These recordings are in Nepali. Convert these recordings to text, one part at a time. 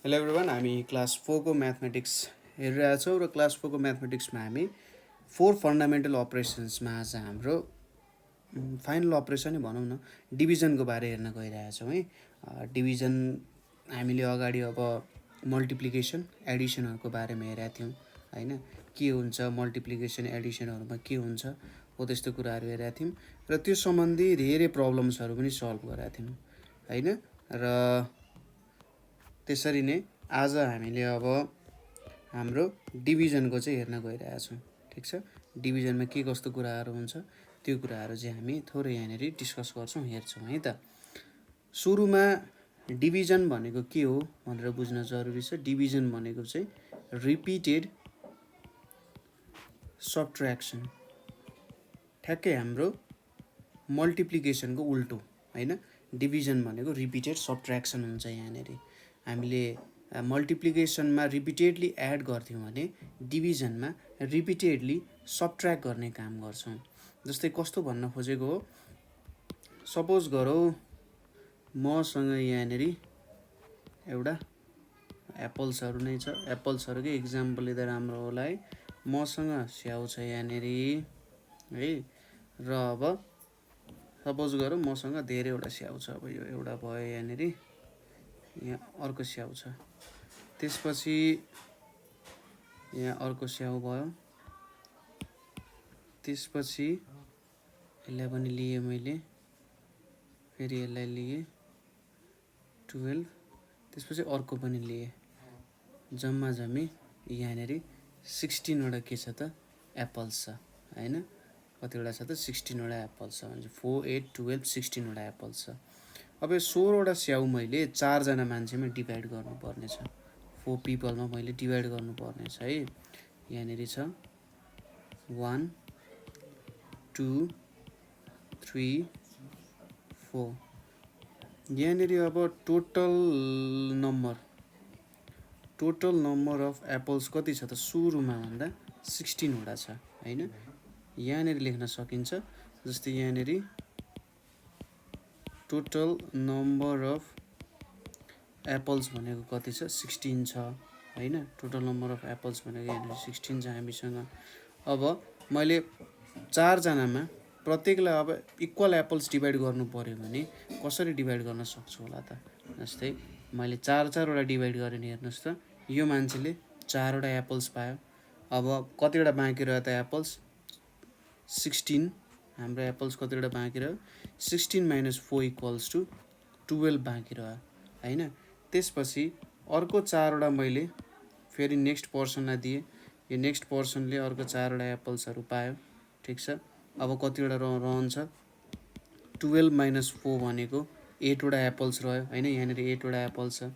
हेलो एभ्रिवान, हामी क्लास 4 को म्याथमेटिक्स हेरिरहेछौँ र क्लास 4 को म्याथमेटिक्समा हामी 4 फन्डामेन्टल अपरेसन्समा आज हाम्रो फाइनल अपरेसन नै भनौँ न डिभिजनको बारे हेर्न गइरहेछौँ है। डिभिजन हामीले अगाडि अब मल्टिप्लिकेसन एडिसनहरूको बारेमा हेरेका थियौँ होइन, के हुन्छ मल्टिप्लिकेसन एडिसनहरूमा के हुन्छ हो त्यस्तो कुराहरू हेरेका थियौँ र त्यो सम्बन्धी धेरै प्रब्लम्सहरू पनि सल्भ गरेका थियौँ होइन। र त्यसरी नै आज हामीले अब हाम्रो डिभिजनको चाहिँ हेर्न गइरहेछौँ। ठिक छ, डिभिजनमा के कस्तो कुराहरू हुन्छ त्यो कुराहरू चाहिँ हामी थोरै यहाँनिर डिस्कस गर्छौँ, हेर्छौँ है त। सुरुमा डिभिजन भनेको के हो भनेर बुझ्न जरुरी छ। डिभिजन भनेको चाहिँ रिपिटेड सबट्र्याक्सन, ठ्याक्कै हाम्रो मल्टिप्लिकेसनको उल्टो होइन। डिभिजन भनेको रिपिटेड सबट्र्याक्सन हुन्छ। यहाँनिर हामीले मल्टिप्लिकेसनमा रिपिटेडली एड गर्थ्यौँ भने डिभिजनमा रिपिटेडली सबट्र्याक्ट गर्ने काम गर्छौँ। जस्तै कस्तो भन्न खोजेको हो, सपोज गरौँ मसँग यहाँनिर एउटा एप्पल्सहरू नै छ, एप्पल्सहरूकै इक्जाम्पल लिँदा राम्रो होला है। मसँग स्याउ छ यहाँनिर है, र अब सपोज गरौँ मसँग धेरैवटा स्याउ छ। अब यो एउटा भयो, यहाँनिर यहाँ अर्को स्याउ छ, त्यसपछि यहाँ अर्को स्याउ भयो, त्यसपछि यसलाई पनि लिएँ मैले, फेरि यसलाई लिएँ 12, त्यसपछि अर्को पनि लिएँ, जम्मा जम्मी यहाँनिर 16वटा के छ त एप्पल्स छ होइन। कतिवटा छ त 16वटा एप्पल्स छ भने 4, 8, 12, 16वटा एप्पल्स छ। अब यो 16वटा स्याउ मैले 4जना मान्छेमा डिभाइड गर्नुपर्ने छ, 4 पिपलमा मैले डिभाइड गर्नुपर्ने छ है। यहाँनिर छ 1, 2, 3, 4। यहाँनिर अब टोटल नम्बर अफ एप्पल्स कति छ त सुरुमा भन्दा 16वटा छ होइन। यहाँनिर लेख्न सकिन्छ, जस्तै यहाँनिर टोटल नम्बर अफ एप्पल्स भनेको कति छ 16 छ होइन। टोटल नम्बर अफ एप्पल्स भनेको यहाँनिर 16 छ हामीसँग। अब मैले 4जनामा प्रत्येकलाई अब इक्वल एप्पल्स डिभाइड गर्नु पऱ्यो भने कसरी डिभाइड गर्न सक्छु होला त। जस्तै मैले 4-4वटा डिभाइड गरेँ नि, हेर्नुहोस् त यो मान्छेले 4वटा एप्पल्स पायो। अब कतिवटा बाँकी रह्यो त एप्पल्स 16, हाम्रो एप्पल्स कतिवटा बाँकी रह्यो 16 - 4 = 12 बाँकी रह्यो होइन। त्यसपछि अर्को 4वटा मैले फेरि नेक्स्ट पर्सनलाई दिएँ, यो नेक्स्ट पर्सनले अर्को 4वटा एप्पल्सहरू पायो। ठिक छ, अब कतिवटा रहन्छ 12 - 4 भनेको 8वटा एप्पल्स रह्यो होइन। यहाँनिर 8वटा एप्पल्स छ,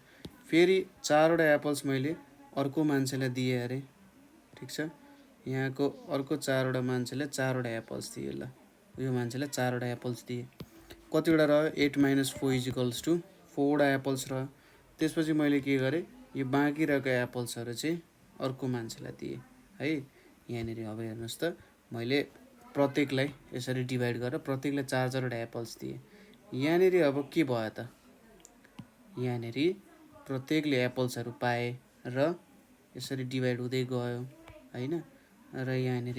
फेरि 4वटा एप्पल्स मैले अर्को मान्छेलाई दिएँ अरे। ठिक छ, यहाँको अर्को 4वटा मान्छेले 4वटा एप्पल्स दिए, ल यो मान्छेलाई 4वटा एप्पल्स दिए। कतिवटा रह्यो 8 - 4 = 4वटा एप्पल्स रह्यो। त्यसपछि मैले के गरेँ, यो बाँकी रहेको एप्पल्सहरू चाहिँ अर्को मान्छेलाई दिएँ है। यहाँनिर अब हेर्नुहोस् त मैले प्रत्येकलाई यसरी डिभाइड गरेर प्रत्येकलाई 4-4वटा एप्पल्स दिएँ। यहाँनिर अब के भयो त, यहाँनिर प्रत्येकले एप्पल्सहरू पाए र यसरी डिभाइड हुँदै गयो होइन। र यहाँनिर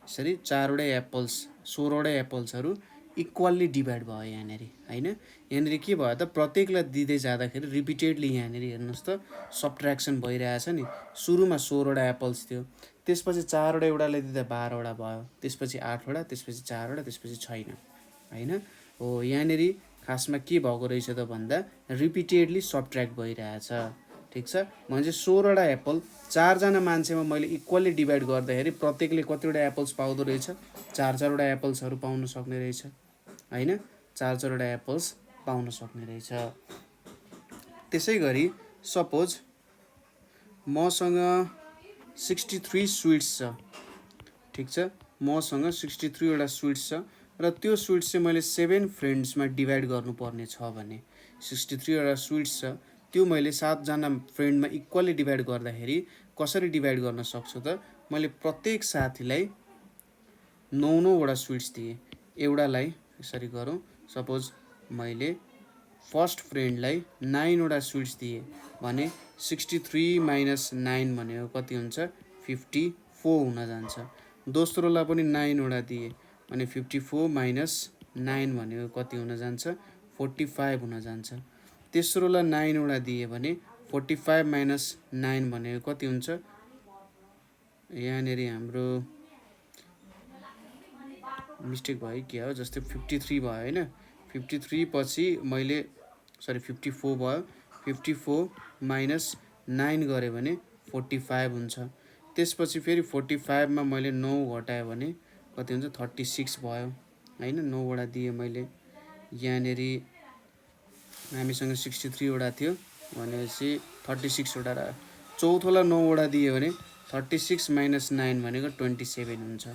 यसरी 4वटै एप्पल्स 16वटा एप्पल्सहरू इक्वल्ली डिभाइड भयो यहाँनिर होइन। यहाँनिर के भयो त, प्रत्येकलाई दिँदै जाँदाखेरि रिपिटेडली यहाँनिर हेर्नुहोस् त सबट्र्याक्सन भइरहेछ नि। सुरुमा 16वटा एप्पल्स थियो, त्यसपछि 4वटा एउटालाई दिँदा 12वटा भयो, त्यसपछि 8वटा, त्यसपछि 4वटा, त्यसपछि छैन होइन। हो यहाँनिर खासमा के भएको रहेछ त भन्दा रिपिटेडली सबट्र्याक्ट भइरहेछ। ठिक छ, भने चाहिँ 16वटा एप्पल 4जना मान्छेमा मैले इक्वल्ली डिभाइड गर्दाखेरि प्रत्येकले कतिवटा एप्पल्स पाउँदो रहेछ, 4-4वटा एप्पल्सहरू पाउन सक्ने रहेछ होइन। 4-4वटा एप्पल्स पाउन सक्ने रहेछ। त्यसै गरी सपोज मसँग 63 स्विट्स छ। ठिक छ, मसँग 63वटा स्विट्स छ र त्यो स्विट्स चाहिँ मैले 7 फ्रेन्ड्समा डिभाइड गर्नुपर्ने छ भने 63वटा स्विट्स छ, त्यो मैले 7जना फ्रेन्डमा इक्वल्ली डिभाइड गर्दाखेरि कसरी डिभाइड गर्न सक्छु त, मैले प्रत्येक साथीलाई 9-9वटा स्विट्स दिएँ। एउटालाई यसरी गरौँ, सपोज मैले फर्स्ट फ्रेन्डलाई 9 वटा स्विट्स दिए भने 63 माइनस 9 भनेको कति हुन्छ 54 हुन जान्छ। दोस्रोलाई पनि 9 वटा दिए भने 54 माइनस 9 भनेको कति हुन जान्छ 45 हुन जान्छ। तेस्रोलाई 9 वटा दिए भने 45 माइनस 9 भनेको कति हुन्छ, यहाँनिर हाम्रो मिस्टेक भयो के हो, जस्तै 53 भयो होइन, 53 पछि मैले 54 भयो, 54 माइनस 9 गरेँ भने 45 हुन्छ। त्यसपछि फेरि 45 मा मैले 9 घटाएँ भने कति हुन्छ 36 भयो होइन, 9 वटा दिएँ मैले। यहाँनिर हामीसँग 63 वटा थियो भनेपछि 36 वटा रह्यो। चौथोलाई 9 वटा दियो भने 36 माइनस 9 भनेको 27 हुन्छ।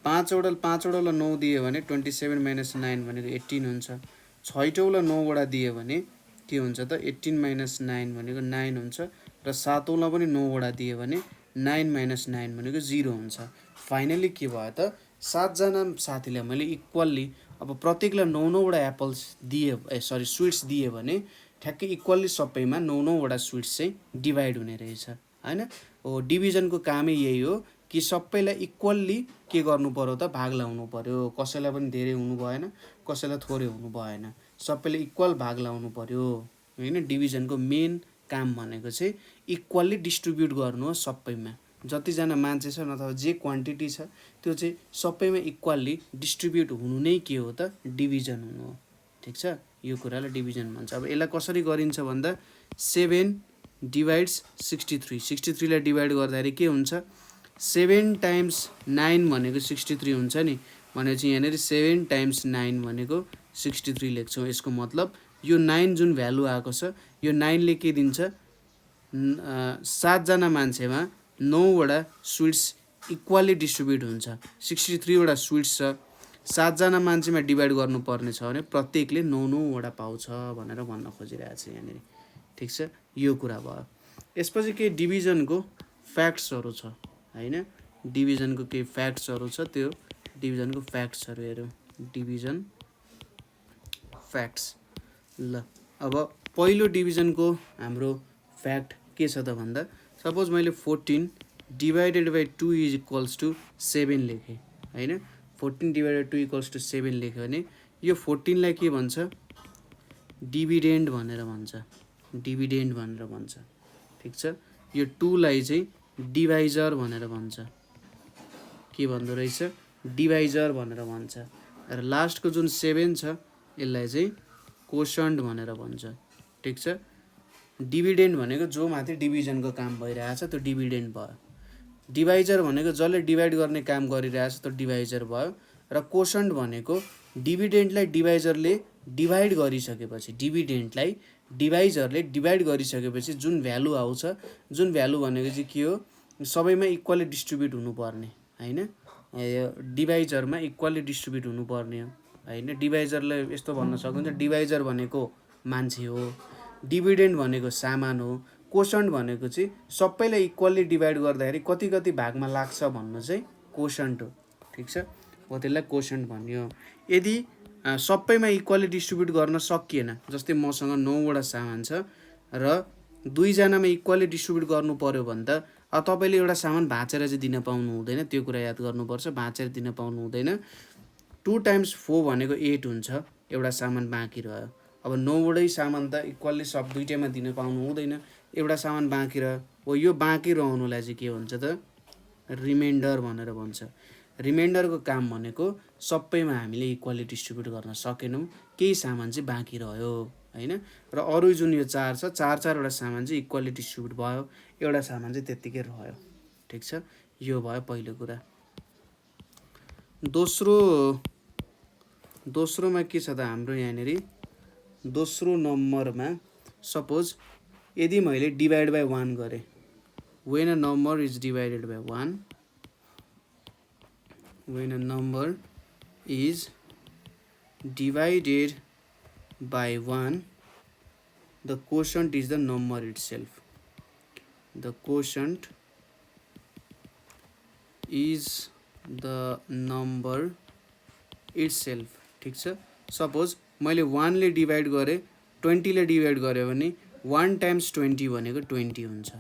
पाँचवटालाई 9 दियो भने 27 माइनस 9 भनेको 18 हुन्छ। छैटौँलाई 9 वटा दियो भने के हुन्छ त 18 माइनस 9 भनेको 9 हुन्छ। र सातौँलाई पनि 9 वटा दियो भने 9 माइनस 9 भनेको 0 हुन्छ। फाइनली के भयो त 7जना साथीलाई मैले इक्वल्ली अब प्रत्येकलाई 9 वटा एप्पल्स दिए स्विट्स दिए भने ठ्याक्कै इक्वल्ली सबैमा 9 वटा स्विट्स चाहिँ डिभाइड हुने रहेछ होइन। हो डिभिजनको कामै यही हो कि सबैलाई इक्वल्ली के गर्नु पर्यो त भाग लाउनु पर्यो। कसैलाई पनि धेरै हुनु भएन, कसैलाई थोरै हुनु भएन, सबैले इक्वल भाग लाउनु पर्यो होइन। डिभिजनको मेन काम भनेको चाहिँ इक्वल्ली डिस्ट्रिब्युट गर्नु हो सबैमा, जतिजना मान्छे छन् अथवा जे क्वान्टिटी छ त्यो चाहिँ सबैमा इक्वल्ली डिस्ट्रिब्युट हुनु नै के हो त डिभिजन हुनु हो। ठिक छ, यो कुरालाई डिभिजन भन्छ। अब यसलाई कसरी गरिन्छ भन्दा 7 डिभाइड्स 63, 63लाई डिभाइड गर्दाखेरि के हुन्छ 7 टाइम्स 9 भनेको 63 हुन्छ नि, भनेपछि यहाँनिर 7 टाइम्स 9 भनेको 63 लेख्छौँ। यसको मतलब यो 9 जुन भ्यालु आएको छ यो 9ले के दिन्छ 7जना मान्छेमा 9 वटा स्विट्स इक्वल्ली डिस्ट्रिब्युट हुन्छ। 63 वटा स्विट्स छ, 7जना मान्छेमा डिभाइड गर्नुपर्ने छ भने प्रत्येकले 9 वटा पाउँछ भनेर भन्न खोजिरहेको छ यहाँनिर। ठिक छ, यो कुरा भयो। यसपछि केही डिभिजनको फ्याक्ट्सहरू छ होइन, डिभिजनको केही फ्याक्ट्सहरू छ, त्यो डिभिजनको फ्याक्ट्सहरू हेरौँ। डिभिजन फ्याक्ट्स ल, अब पहिलो डिभिजनको हाम्रो फ्याक्ट के छ त भन्दा सपोज मैले 14 divided by 2 is equals to 7 लेखेँ होइन। 14 डिभाइडेड 2 इक्वल्स टु 7 लेख्यो भने यो 14लाई के भन्छ डिभिडेन्ड भनेर भन्छ, डिभिडेन्ड भनेर भन्छ। ठिक छ, यो 2लाई चाहिँ डिभाइजर भनेर भन्छ, के भन्दो रहेछ डिभाइजर भनेर भन्छ। र लास्टको जुन 7 छ यसलाई चाहिँ कोसन्ट भनेर भन्छ। ठिक छ, डिभिडेन्ड भनेको जो माथि डिभिजनको काम भइरहेछ त्यो डिभिडेन्ड भयो। डिभाइजर भनेको जसले डिभाइड गर्ने काम गरिरहेछ त्यो डिभाइजर भयो। र कोसन्ट भनेको डिभिडेन्डलाई डिभाइजरले डिभाइड गरिसकेपछि, डिभिडेन्डलाई डिभाइजरले डिभाइड गरिसकेपछि जुन भ्यालु आउँछ, जुन भ्यालु भनेको चाहिँ के हो सबैमा इक्वल्ली डिस्ट्रिब्युट हुनुपर्ने होइन, डिभाइजरमा इक्वल्ली डिस्ट्रिब्युट हुनुपर्ने हो होइन। डिभाइजरलाई यस्तो भन्न सकिन्छ डिभाइजर भनेको मान्छे हो, डिभिडेन्ड भनेको सामान हो, कोसन्ट भनेको चाहिँ सबैलाई इक्वल्ली डिभाइड गर्दाखेरि कति कति भागमा लाग्छ भन्नु चाहिँ कोसन्ट हो। ठिक छ, हो त्यसलाई कोसन्ट भन्यो। यदि सबैमा इक्वल्ली डिस्ट्रिब्युट गर्न सकिएन, जस्तै मसँग 9 वटा सामान छ र 2जनामा इक्वल्ली डिस्ट्रिब्युट गर्नु पर्यो भने त अब तपाईँले एउटा सामान भाँचेर चाहिँ दिन पाउनु हुँदैन, त्यो कुरा याद गर्नुपर्छ, भाँचेर दिन पाउनु हुँदैन। 2 टाइम्स 4 भनेको 8 हुन्छ, एउटा सामान बाँकी रह्यो। अब 9 वटै सामान त इक्वल्ली सब दुईटैमा दिन पाउनु हुँदैन, एउटा सामान बाँकी रह्यो। हो यो बाँकी रहनुलाई चाहिँ के भन्छ त रिमाइन्डर भनेर भन्छ। रिमाइन्डरको काम भनेको सबैमा हामीले इक्वल्ली डिस्ट्रिब्युट गर्न सकेनौँ, केही सामान चाहिँ बाँकी रह्यो होइन। र अरू जुन यो 4 छ 4-4वटा सामान चाहिँ इक्वल्ली डिस्ट्रिब्युट भयो, एउटा सामान चाहिँ त्यत्तिकै रह्यो। ठिक छ, यो भयो पहिलो कुरा। दोस्रोमा के छ त हाम्रो यहाँनिर दोस्रो नम्बरमा सपोज यदि मैले डिभाइड बाई 1 गरेँ, when a number is divided by 1, when a number is divided by 1 the quotient is the number itself, the quotient is the number itself। ठिक छ, सपोज मैले 1 ले डिभाइड गरेँ 20 ले डिभाइड गर्यो भने 1 टाइम्स 20 भनेको 20 हुन्छ,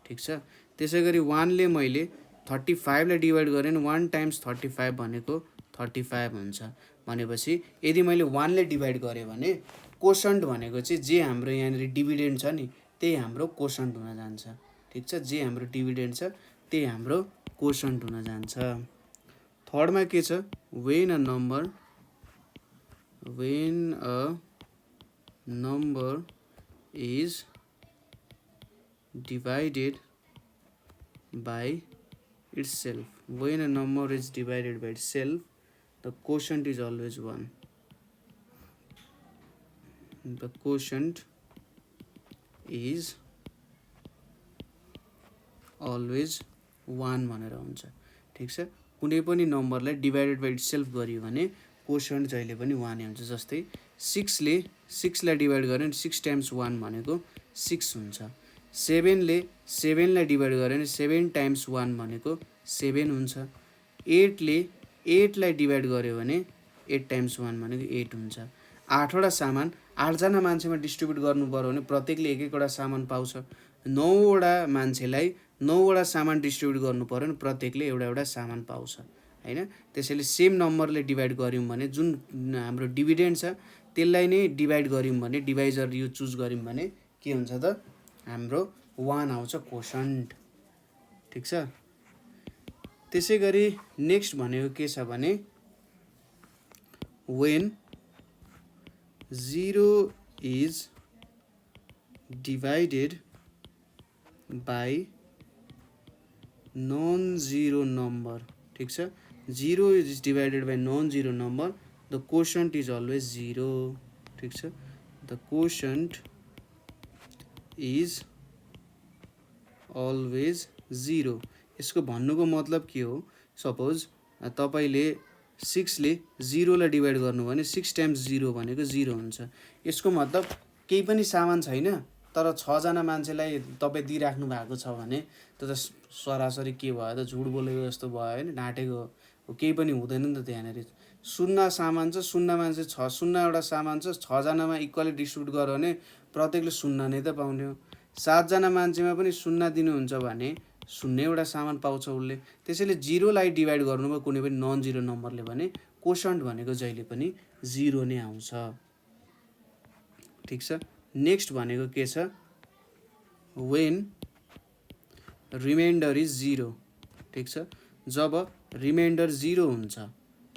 ठिक छ। त्यसै गरी 1 ले मैले 35 ले डिभाइड गरेँ भने 1 टाइम्स 35 भनेको 35 हुन्छ। भनेपछि यदि मैले 1 ले डिभाइड गरेँ भने कोसन्ट भनेको चाहिँ जे हाम्रो यहाँनिर डिभिडेन्ड छ नि त्यही हाम्रो कोसन्ट हुन जान्छ, ठिक छ। जे हाम्रो डिभिडेन्ड छ त्यही हाम्रो कोसन्ट हुन जान्छ। थर्डमा के छ, when a number is divided by itself, when a number is divided by itself, the quotient is always 1. The quotient is always 1 भनेर हुन्छ, ठिक छ। कुनै पनि नम्बरलाई डिभाइडेड बाइ इट्सेल्फ गरियो भने कोसन्ट जहिले पनि 1 नै हुन्छ। जस्तै 6 ले 6 लाई डिभाइड गर्यो भने 6 टाइम्स 1 भनेको 6 हुन्छ। 7 ले 7 लाई डिभाइड गर्यो भने 7 टाइम्स 1 भनेको 7 हुन्छ। 8 ले 8 लाई डिभाइड गर्यो भने 8 टाइम्स 1 भनेको 8 हुन्छ। 8 वटा सामान 8 जना मान्छेमा डिस्ट्रिब्युट गर्नु पर्यो भने प्रत्येकले एक एकवटा सामान पाउँछ। 9 वटा मान्छेलाई 9 वटा सामान डिस्ट्रिब्युट गर्नु पर्यो भने प्रत्येकले एउटा एउटा सामान पाउँछ, हैन। त्यसैले सेम नम्बरले डिभाइड गर्यौं भने जुन हाम्रो डिभिडेन्ड छ त्यसलाई नै डिभाइड गर्यौं भने डिभाइजर यो चुज गर्यौं भने के हुन्छ त हाम्रो 1 आउँछ कोसन्ट, ठिक छ। त्यसै गरी नेक्स्ट भनेको के छ भने when 0 is divided by non-zero number, ठिक छ। 0 is divided by non-zero number, the quotient is always 0, ठिक छ। The quotient is always 0। यसको भन्नुको मतलब के हो, सपोज तपाईले 6 ले 0 लाई डिभाइड गर्नु भने 6 टाइम्स 0 भनेको 0 हुन्छ। यसको मतलब केही पनि सामान छैन तर 6 जना मान्छेलाई तपाई दिइराख्नु भएको छ भने त्यो त सरासरी के भयो त झुट बोलेको जस्तो भयो हैन, ढाँटेको हो, केही पनि हुँदैन नि त त्यहाँनेरि। 0 सामान छ, 0 मान्छे 6, 0 एउटा सामान छ, 6 जनामा इक्वली डिस्ट्रिब्युट गर्यो भने प्रत्येकले 0 नै त पाउने हो। 7 जना मान्छेमा पनि 0 दिनुहुन्छ भने 0 एउटा सामान पाउँछ उसले। त्यसैले 0 लाई डिभाइड गर्नुभयो कुनै पनि नन जिरो नम्बरले भने कोसन्ट भनेको जहिले पनि 0 नै आउँछ, ठिक छ। नेक्स्ट भनेको के छ, when रिमाइन्डर इज 0, ठिक छ। जब रिमाइन्डर 0 हुन्छ,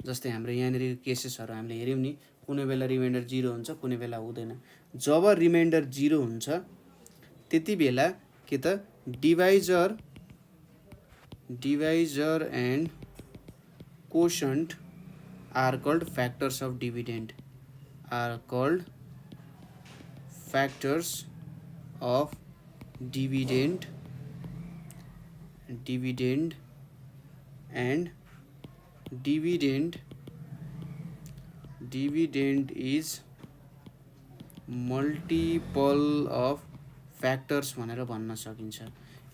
जस्तै हाम्रो यहाँनिर केसेसहरु हामीले हेर्यौं नि, कुनै बेला रिमाइन्डर 0 हुन्छ कुनै बेला हुँदैन। जब रिमाइन्डर 0 हुन्छ त्यति बेला के त divisor and quotient are called factors of dividend, are called factors of dividend and dividend is multiple of factors भनेर भन्न सकिन्छ।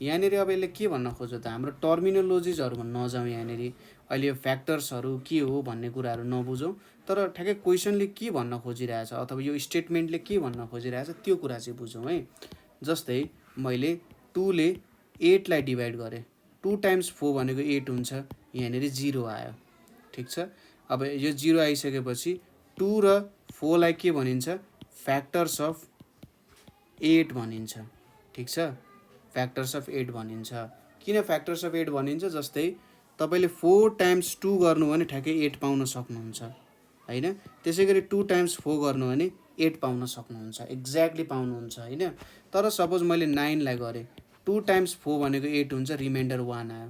यहाँनिर अब यसले के भन्न खोज्यो त, हाम्रो टर्मिनोलोजिजहरुमा नजाउँ, यहाँनिर अहिले यो फ्याक्टर्सहरु के हो भन्ने कुराहरु नबुझौं, तर ठ्याक्कै क्वेशनले के भन्न खोजिरहेछ अथवा यो स्टेटमेन्टले के भन्न खोजिरहेछ त्यो कुरा चाहिँ बुझौं है। जस्तै मैले 2 ले 8 लाई डिभाइड गरे, 2 टाइम्स 4 भनेको 8 हुन्छ, यहाँनिर 0 आयो, ठिक छ। अब यो 0 आइसकेपछि 2 र 4 लाई के भनिन्छ, फ्याक्टर्स अफ 8 भनिन्छ, ठिक छ। फ्याक्टर्स अफ 8 भनिन्छ। किन फ्याक्टर्स अफ 8 भनिन्छ, जस्तै तपाईले 4 टाइम्स 2 गर्नु भने ठ्याक्कै 8 पाउन सक्नुहुन्छ हैन। त्यसैगरी 2 टाइम्स 4 गर्नु भने 8 पाउन सक्नुहुन्छ, एक्ज्याक्टली पाउनुहुन्छ हैन। तर सपोज मैले 9 लाई गरे, 2 टाइम्स 4 भनेको 8 हुन्छ, रिमाइन्डर 1 आयो।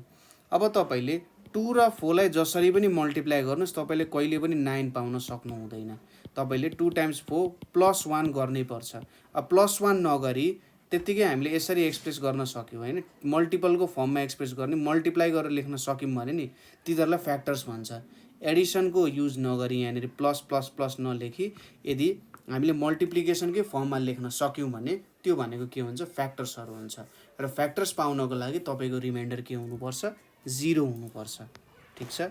अब तपाईले 2 र 4 लाई जसरी पनि मल्टिप्लाई गर्नुस् तपाईले कहिले पनि 9 पाउन सक्नु हुँदैन। तपाईले 2 टाइम्स 4 प्लस 1 गर्नै पर्छ। अब प्लस 1 नगरी त्यतिकै हामीले यसरी एक्सप्रेस गर्न सक्यौं हैन, मल्टिपलको फर्ममा एक्सप्रेस गर्ने, मल्टिप्लाई गरेर लेख्न सक्यौं भने नि तिनीहरुलाई फ्याक्टर्स भन्छ। एडिसनको युज नगरी यहाँनिर प्लस प्लस प्लस नलेखी यदि हामीले मल्टिप्लिकेसनकै फर्ममा लेख्न सक्यौं भने त्यो भनेको के हुन्छ, फ्याक्टर्सहरु हुन्छ। र फ्याक्टर्स पाउनको लागि तपाईको रिमाइन्डर के हुनुपर्छ, 0 हुनुपर्छ, ठिक छ।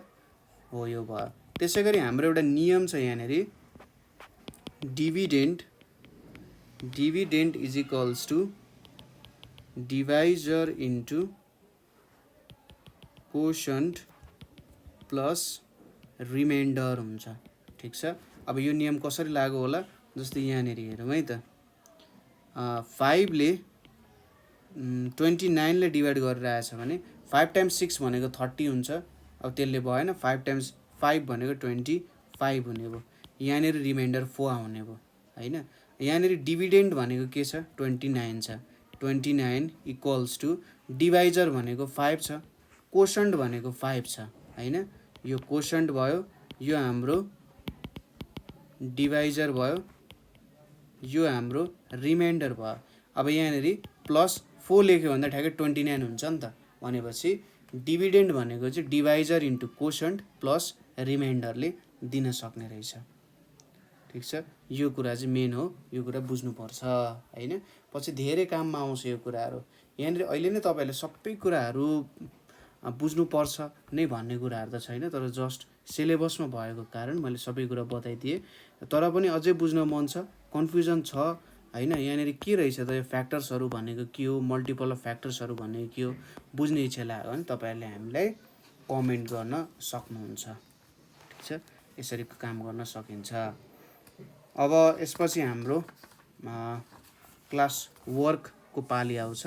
हो यो भयो। त्यसैगरी हाम्रो एउटा नियम छ यहाँनिर, dividend dividend is equals to divisor into quotient plus remainder हुन्छ। ठिक छ। अब यो नियम कसरी लागू होला, जस्तै यहाँनिर हेरौँ है त। 5 ले 29 ले डिभाइड गरेर आएछ भने 5 टाइम्स 6 भनेको 30 हुन्छ। अब त्यसले भएन, 5 टाइम्स 5 भनेको 25 हुने भयो। यहाँनिर रिमाइन्डर 4 आउने भयो होइन। यहाँनिर डिभिडेन्ड भनेको के छ, 29 छ। 29 इक्वल्स टु डिभाइजर भनेको 5 छ, कोसन्ट भनेको 5 छ होइन। यो कोसन्ट भयो, यो हाम्रो डिभाइजर भयो, यो हाम्रो रिमाइन्डर भयो। अब यहाँनिर प्लस 4 लेख्यो भन्दा ठ्याक्कै 29 हुन्छ नि त। भनेपछि डिभिडेन्ड भनेको चाहिँ डिभाइजर इन्टु कोसन्ट प्लस रिमाइन्डरले दिन सक्ने रहेछ। ठिक छ। यो कुरा चाहिँ मेन हो, यो कुरा बुझ्नुपर्छ होइन। पछि धेरै काममा आउँछ यो कुराहरू। यहाँनिर अहिले नै तपाईँहरूले सबै कुराहरू बुझ्नुपर्छ नै भन्ने कुराहरू त छैन, तर जस्ट सिलेबसमा भएको कारण मैले सबै कुरा बताइदिएँ। तर पनि अझै बुझ्न मन छ, कन्फ्युजन छ होइन। यहाँनिर के रहेछ त, यो फ्याक्टर्सहरू भनेको के हो, मल्टिपल अफ फ्याक्टर्सहरू भनेको के हो, बुझ्ने इच्छा लाग्यो भने तपाईँहरूले हामीलाई कमेन्ट गर्न सक्नुहुन्छ। ठिक छ। यसरी काम गर्न सकिन्छ। अब यसपछि हाम्रो क्लास वर्कको पाली आउँछ।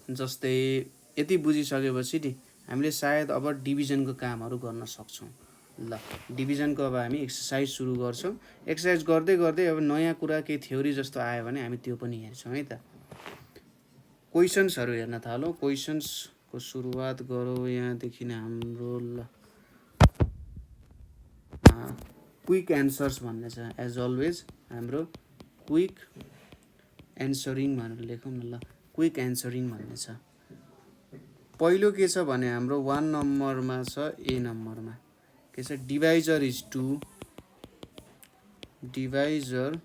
जस्तै यति बुझिसकेपछि नि हामीले सायद अब डिभिजनको कामहरू गर्न सक्छौँ। ल, डिभिजनको अब हामी एक्सर्साइज सुरु गर्छौँ। एक्सर्साइज गर्दै गर्दै अब नयाँ कुरा केही थ्योरी जस्तो आयो भने हामी त्यो पनि हेर्छौँ है त। क्वेसन्सहरू हेर्न थालौँ। क्वेसन्सको सुरुवात गरौँ यहाँदेखि नै हाम्रो। ल, क्विक एन्सर्स भन्ने छ। एज अलवेज हाम्रो क्विक एन्सरिङ भनेर लेखौँ न। ल, क्विक एन्सरिङ भन्ने छ। पहिलो के छ भने हाम्रो 1 नम्बरमा छ, ए नम्बरमा के छ, डिभाइजर इज 2, डिभाइजर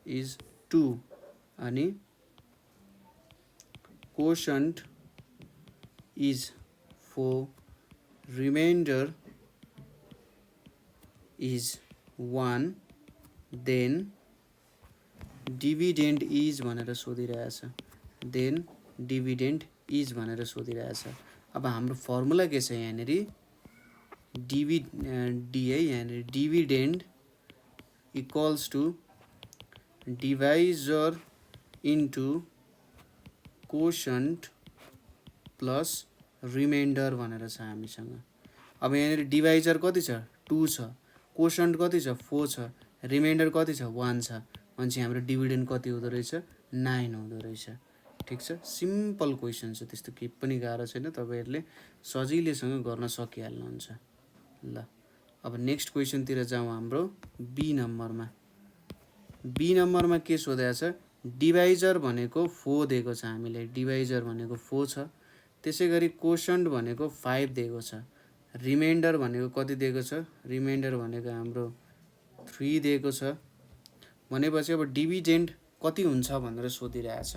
इज 2 अनि quotient is 4, remainder is 1, then dividend is भनेर सोधिरहेछ। देन डिभिडेन्ड इज भनेर सोधिरहेछ। अब हाम्रो फर्मुला के छ यहाँनिर, डी है। यहाँनिर dividend equals to divisor into quotient plus remainder भनेर छ हामीसँग। अब यहाँनिर डिभाइजर कति छ, 2 छ, कोसन्ट कति छ, 4 छ, रिमाइन्डर कति छ, 1 छ। भनेपछि हाम्रो डिभिडेन्ड कति हुँदो रहेछ, 9 हुँदो रहेछ। ठिक छ। सिम्पल क्वेसन छ, त्यस्तो केही पनि गाह्रो छैन, तपाईँहरूले सजिलैसँग गर्न सकिहाल्नुहुन्छ। ल, अब नेक्स्ट क्वेसनतिर जाउँ। हाम्रो बी नम्बरमा। बी नम्बरमा के सोधेको छ, डिभाइजर भनेको 4 दिएको छ हामीलाई। डिभाइजर भनेको 4 छ। त्यसै गरी कोसन्ट भनेको 5 दिएको छ। रिमाइन्डर भनेको कति दिएको छ, रिमाइन्डर भनेको हाम्रो 3 दिएको छ। भनेपछि अब डिभिडेन्ड कति हुन्छ भनेर सोधिरहेछ।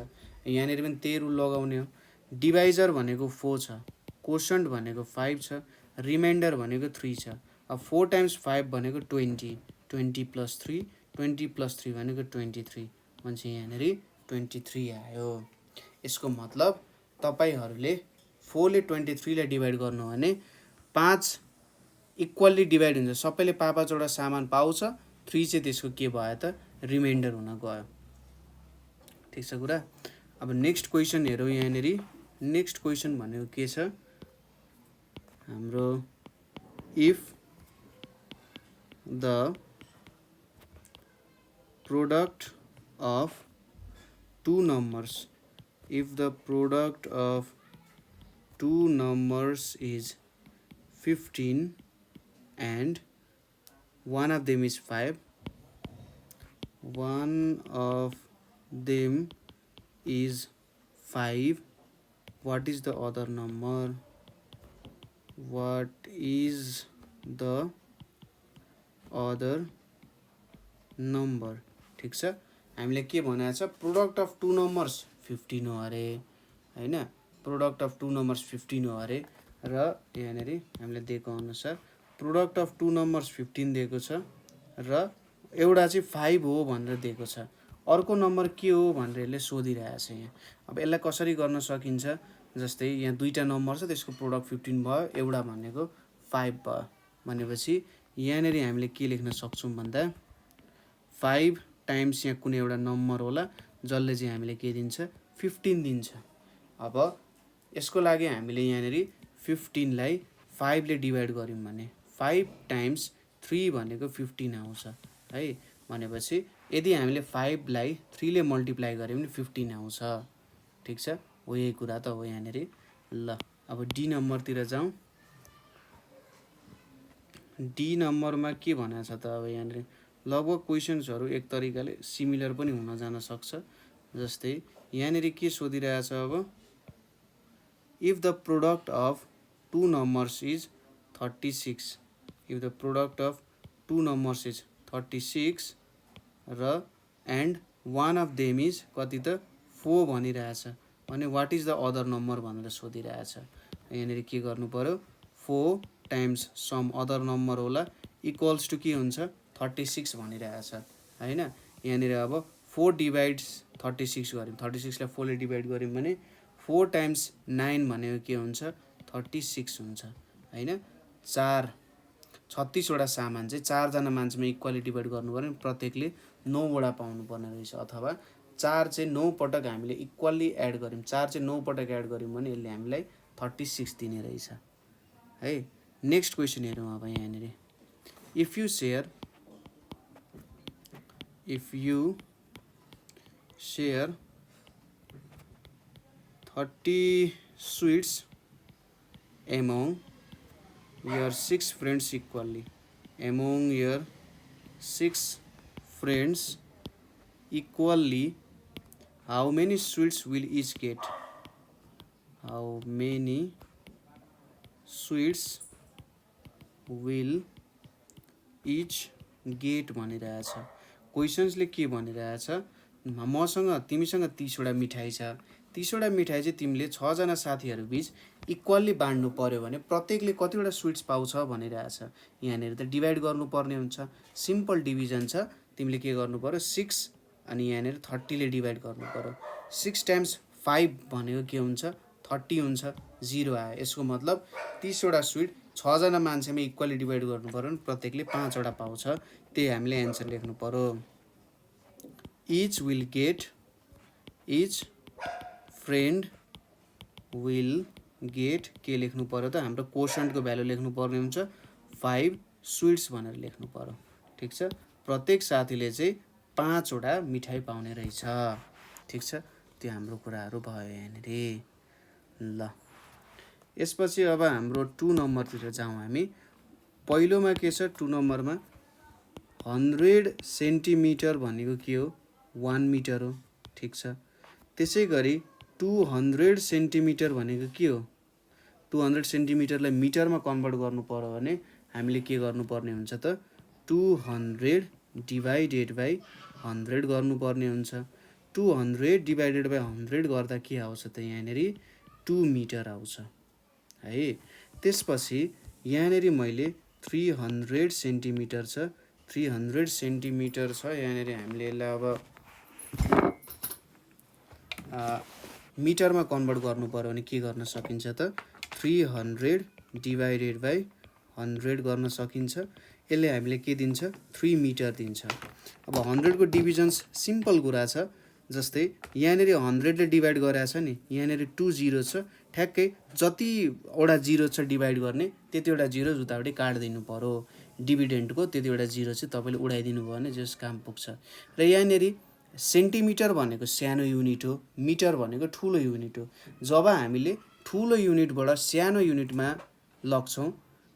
यहाँनिर पनि त्यही रुल लगाउने हो। डिभाइजर भनेको 4 छ, कोसन्ट भनेको 5 छ, रिमाइन्डर भनेको 3 छ। अब 4 टाइम्स 5 भनेको 20, 20 प्लस 3, 20 प्लस 3 भनेको 23। भनेपछि यहाँनिर 23 आयो। यसको मतलब तपाईँहरूले 4 ले 23 लाई डिभाइड गर्नु भने 5 इक्वल्ली डिभाइड हुन्छ। सबैले 5 वटा सामान पाउँछ, 3 चाहिँ त्यसको के भयो त, रिमाइन्डर हुन गयो। ठिक छ कुरा। अब नेक्स्ट क्वेसन हेरौँ यहाँनिर। नेक्स्ट क्वेसन भनेको के छ हाम्रो, if the product of 2 numbers, if the product of 2 numbers is 15 and one of them is 5, one of them is 5, what is the other number, what is the other number। ठिक छ। हामीले के भनेको छ, प्रोडक्ट अफ 2 numbers 15 हो अरे होइन। प्रोडक्ट अफ 2 numbers 15 हो अरे। र यहाँनिर हामीले दिएको अनुसार प्रोडक्ट अफ 2 numbers 15 दिएको छ र एउटा चाहिँ 5 हो भनेर दिएको छ, अर्को नम्बर के हो भनेर यसले सोधिरहेछ यहाँ। अब यसलाई कसरी गर्न सकिन्छ, जस्तै यहाँ दुईवटा नम्बर छ, त्यसको प्रोडक्ट 15 भयो, एउटा भनेको 5 भयो भनेपछि यहाँनिर हामीले के लेख्न सक्छौँ भन्दा 5 टाइम्स यहाँ कुनै एउटा नम्बर होला जसले चाहिँ हामीले के दिन्छ 15 दिन्छ। अब यसको लागि हामीले यहाँनिर 15 लाई 5 ले डिभाइड गर्यौँ भने 5 टाइम्स 3 भनेको 15 आउँछ है। भनेपछि यदि हामीले 5 लाई 3 ले मल्टिप्लाई गर्यौँ भने 15 आउँछ। ठिक छ, हो यही कुरा त हो यहाँनिर। ल अब डी नम्बरतिर जाउँ। डी नम्बरमा के भनेको छ त, अब यहाँनिर लगभग क्वेसन्सहरू एक तरिकाले सिमिलर पनि हुन जान सक्छ। जस्तै यहाँनिर के सोधिरहेछ, अब if the product of two numbers is 36, if the product of two numbers is 36 र and one of them is कति त 4 भनिरहेछ भने what is the other number भनेर सोधिरहेछ। यहाँनिर के गर्नु पर्यो, 4 टाइम्स सम अदर नम्बर होला इक्वल्स टु के हुन्छ 36 भनिरहेछ हैन। यहाँनिर अब 4 डिभाइड्स 36 गऱ्यौँ, 36 लाई 4 ले डिभाइड गऱ्यौँ भने 4 टाइम्स 9 भनेको के हुन्छ 36 हुन्छ हैन। 36 वटा सामान चाहिँ 4 जना मान्छेमा इक्वली डिभाइड गर्नु पर्यो भने प्रत्येकले 9 वटा पाउनु पर्ने रहेछ। अथवा 4 चाहिँ 9 पटक हामीले इक्वली एड गऱ्यौँ, 4 चाहिँ 9 पटक एड गऱ्यौँ भने यसले हामीलाई 36 दिने रहेछ है। नेक्स्ट क्वेसन हेरौँ अब यहाँनिर। If you share 30 sweets among your 6 friends equally, among your 6 friends equally, how many sweets will each get? How many sweets will each get भनिरहेछ। क्वेसन्सले के भनिरहेछ, मसँग तिमीसँग 30 वटा मिठाई छ, 30 वटा मिठाई चाहिँ तिमीले 6 जना साथीहरू बीच इक्वली बाँड्नु पर्यो भने प्रत्येकले कतिवटा स्विट्स पाउँछ भनिरहेछ। यहाँनिर त डिभाइड गर्नुपर्ने हुन्छ, सिम्पल डिभिजन छ। तिमीले के गर्नु पर्यो 6 अनि यहाँनिर 30 ले डिभाइड गर्नु पर्यो। 6 टाइम्स 5 भनेको के हुन्छ 30 हुन्छ, 0 आयो। यसको मतलब 30 वटा स्विट 6 जना मान्छेमा इक्वली डिभाइड गर्नु पर्यो भने प्रत्येकले 5 वटा पाउँछ। त्यही हामीले एन्सर लेख्नु पर्यो। each friend will get के लेख्नु पर्यो त, हाम्रो कोशन्टको भ्यालु लेख्नु पर्ने हुन्छ 5 स्विट्स भनेर लेख्नु पर्यो। ठिक छ, प्रत्येक साथीले चाहिँ 5 वटा मिठाई पाउने रहेछ। ठिक छ, त्यो हाम्रो कुराहरू भयो यहाँनिर। ल यसपछि अब हाम्रो 2 नम्बरतिर जाउँ हामी। पहिलोमा के छ, 2 नम्बरमा 100 सेन्टिमिटर भनेको के हो 1 मिटर हो। ठिक छ, त्यसै गरी 200 सेन्टिमिटर भनेको के हो, 200 सेन्टिमिटरलाई मिटरमा कन्भर्ट गर्नु पर्यो भने हामीले के गर्नुपर्ने हुन्छ त 200 डिभाइडेड बाई 100 गर्नुपर्ने हुन्छ। 200 डिभाइडेड बाई 100 गर्दा के आउँछ त यहाँनिर 2 मिटर आउँछ है। त्यसपछि यहाँनिर मैले 300 सेन्टिमिटर छ, 300 सेन्टिमिटर छ। यहाँनिर हामीले यसलाई अब मिटरमा कन्भर्ट गर्नु पर्यो भने के गर्न सकिन्छ त 300 डिभाइडेड बाई 100 गर्न सकिन्छ। यसले हामीले के दिन्छ 3 मिटर दिन्छ। अब 100 को डिभिजन्स सिम्पल कुरा छ। जस्तै यहाँनिर 100 ले डिभाइड गरेको छ नि, यहाँनिर 2 0 छ, ठ्याक्कै जतिवटा 0 छ डिभाइड गर्ने त्यतिवटा 0 उतापट्टि काटिदिनु पर्यो। डिभिडेन्टको त्यतिवटा 0 चाहिँ तपाईँले उडाइदिनु भयो भने जस काम पुग्छ। र यहाँनिर सेन्टिमिटर भनेको सानो युनिट हो, मिटर भनेको ठुलो युनिट हो। जब हामीले ठुलो युनिटबाट सानो युनिटमा लग्छौँ,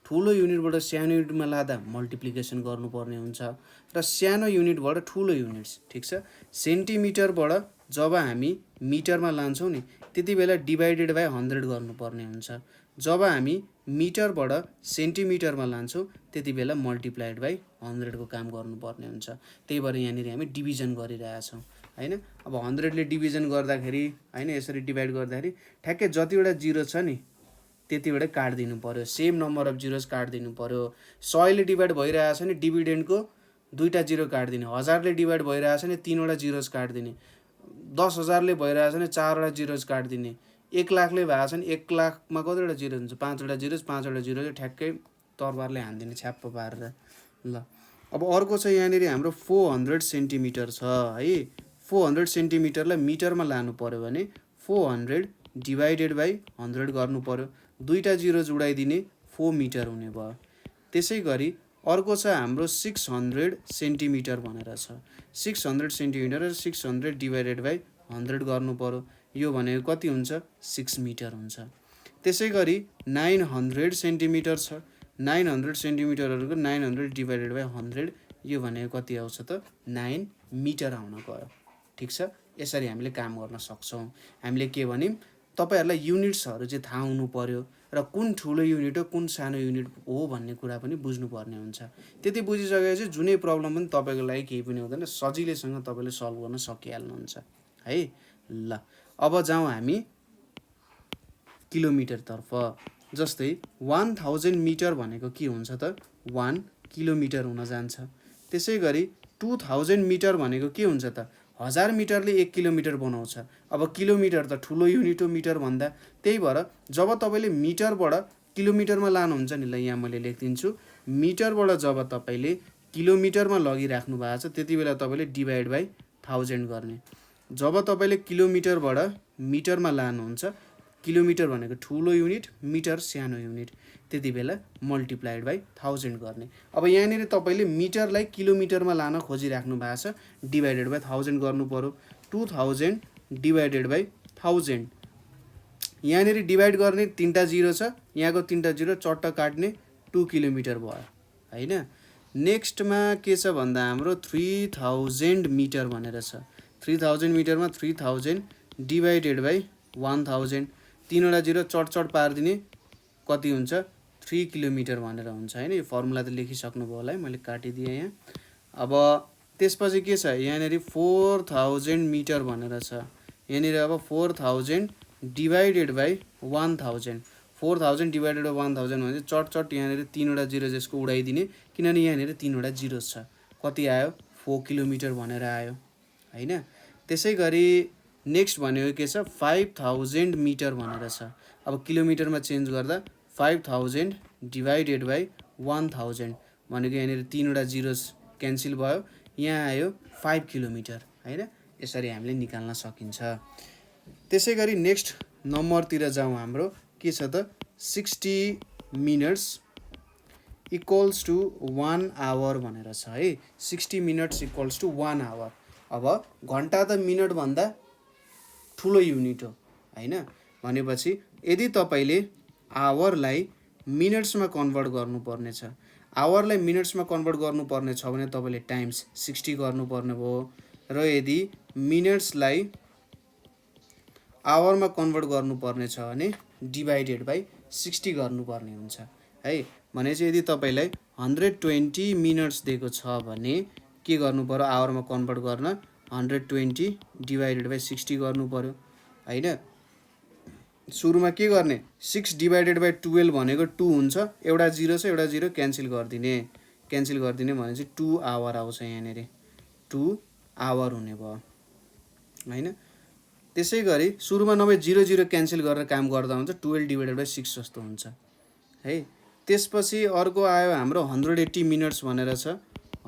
ठुलो युनिटबाट सानो युनिटमा लाँदा मल्टिप्लिकेसन गर्नुपर्ने हुन्छ र सानो युनिटबाट ठुलो युनिट्स। ठिक छ, सेन्टिमिटरबाट जब हामी मिटरमा लान्छौँ नि त्यति बेला डिभाइडेड बाई 100 गर्नुपर्ने हुन्छ। जब हामी मिटरबाट सेन्टिमिटरमा लान्छौँ त्यति बेला मल्टिप्लाइड बाई 100 को काम गर्नुपर्ने हुन्छ। त्यही भएर यहाँनिर हामी डिभिजन गरिरहेछौँ हैन। अब 100 ले डिभिजन गर्दाखेरि हैन, यसरी डिभाइड गर्दाखेरि ठ्याक्कै जतिवटा 0 छ नि त्यतिवटा काटिदिनु पर्यो, सेम नम्बर अफ जिरोज काटिदिनु पर्यो। 100 ले डिभाइड भइरहेछ नि डिभिडेन्टको दुईटा जिरो काटिदिने, 1000ले डिभाइड भइरहेछ भने 3वटा जिरोज काटिदिने, 10,000ले भइरहेछ भने 4वटा जिरोज काटिदिने, 1 लाखले भएको छ भने 1 लाखमा कतिवटा जिरो हुन्छ, 5वटा जिरोज, 5वटा जिरो ठ्याक्कै तरबारले हानिदिने छ्याप्प पारेर। ल अब अर्को छ यहाँनिर हाम्रो 400 सेन्टिमिटर छ है। 400 सेन्टिमिटरलाई मिटरमा लानु पर्यो भने 400 डिभाइडेड बाई 100 गर्नु पर्यो, दुईटा जिरो उडाइदिने 4 मिटर हुने भयो। त्यसै गरी अर्को छ हाम्रो 600 सेन्टिमिटर भनेर छ। 600 सेन्टिमिटर 600 डिभाइडेड बाई 100 गर्नु पर्यो, यो भनेको कति हुन्छ 6 मिटर हुन्छ। त्यसै गरी 900 सेन्टिमिटर छ। 900 सेन्टिमिटरहरूको 900 डिभाइडेड बाई 100 यो भनेको कति आउँछ त 9 मिटर आउन गयो। ठिक छ, यसरी हामीले काम गर्न सक्छौँ। हामीले के भन्यौँ, तपाईहरूलाई युनिट्सहरू चाहिँ थाहा हुनु पर्यो र कुन ठुलो युनिट हो कुन सानो युनिट हो भन्ने कुरा पनि बुझ्नुपर्ने हुन्छ। त्यति बुझिसकेपछि जुनै प्रब्लम पनि तपाईँको लागि केही पनि हुँदैन, सजिलैसँग तपाईँले सल्भ गर्न सकिहाल्नुहुन्छ है। ल अब जाउँ हामी किलोमिटरतर्फ। जस्तै 1000 मिटर भनेको के हुन्छ त 1 किलोमिटर हुन जान्छ। त्यसै गरी 2000 मिटर भनेको के हुन्छ त 1000 मिटरले 1 किलोमिटर बनाउँछ। अब किलोमिटर त ठुलो युनिट हो मिटर भन्दा, त्यही भएर जब तपाईँले मिटरबाट किलोमिटरमा लानुहुन्छ नि, ल यहाँ मैले लेखिदिन्छु, मिटरबाट जब तपाईँले किलोमिटरमा लगिराख्नु भएको छ त्यति बेला तपाईँले डिभाइड बाई 1000 गर्ने। जब तपाईँले किलोमिटरबाट मिटरमा लानुहुन्छ, किलोमिटर भनेको ठुलो युनिट, मिटर सानो युनिट, त्यति बेला मल्टिप्लाइड बाई 1000 गर्ने। अब यहाँनिर तपाईँले मिटरलाई किलोमिटरमा लान खोजिराख्नु भएको छ, डिभाइडेड बाई 1000 गर्नु पर्यो। 2000 डिभाइडेड बाई 1000, यहाँनिर डिभाइड गर्ने 3टा जिरो छ, यहाँको 3टा जिरो चट्ट काट्ने 2 किलोमिटर भयो होइन। नेक्स्टमा के छ भन्दा हाम्रो 3000 मिटर भनेर छ। 3000 मिटरमा 3000 डिभाइडेड बाई 1000, 3वटा जिरो चटचट पारिदिने कति हुन्छ 3 किलोमिटर भनेर हुन्छ होइन। यो फर्मुला त लेखिसक्नुभयो होला है, मैले काटिदिएँ यहाँ। अब त्यसपछि के छ यहाँनिर 4000 मिटर भनेर छ। यहाँनिर अब 4000 डिभाइडेड बाई 1000, 4000 डिभाइडेड बाई 1000 भने चटचट यहाँनिर 3वटा जिरो जसको उडाइदिने, किनभने यहाँनिर 3वटा जिरो छ, कति आयो 4 किलोमिटर भनेर आयो होइन। त्यसै गरी नेक्स्ट भनेको के छ 5000 मिटर भनेर छ। अब किलोमिटरमा चेन्ज गर्दा 5000 डिभाइडेड बाई 1000 भनेको यहाँनिर 3वटा जिरोज क्यान्सल भयो, यहाँ आयो 5 किलोमिटर होइन। यसरी हामीले निकाल्न सकिन्छ। त्यसै गरी नेक्स्ट नम्बरतिर जाउँ, हाम्रो के छ त 60 मिनट्स इक्वल्स टु 1 आवर भनेर छ है। 60 मिनट्स इक्वल्स टु 1 आवर। अब घन्टा त मिनटभन्दा ठुलो युनिट हो होइन। भनेपछि यदि तपाईँले आवरलाई मिनट्समा कन्भर्ट गर्नुपर्ने छ, आवरलाई मिनट्समा कन्भर्ट गर्नुपर्ने छ भने तपाईँले टाइम्स 60 गर्नुपर्ने भयो, र यदि मिनट्सलाई आवरमा कन्भर्ट गर्नुपर्ने छ भने डिभाइडेड बाई 60 गर्नुपर्ने हुन्छ है। भनेपछि यदि तपाईँलाई 120 मिनट्स दिएको छ भने के गर्नु पर्यो, आवरमा कन्भर्ट गर्न 120 डिभाइडेड बाई 60 गर्नु पर्यो होइन। सुरुमा के गर्ने 6 डिभाइडेड बाई 12 भनेको 2 हुन्छ, एउटा जिरो छ, एउटा जिरो क्यान्सल गरिदिने, क्यान्सल गरिदिने भनेपछि 2 आवर आउँछ, यहाँनिर 2 आवर हुने भयो होइन। त्यसै गरी सुरुमा नभए 0 0 क्यान्सल गरेर काम गर्दा हुन्छ, 12 डिभाइडेड बाई 6 जस्तो हुन्छ है। त्यसपछि अर्को आयो हाम्रो 180 मिनट्स भनेर छ।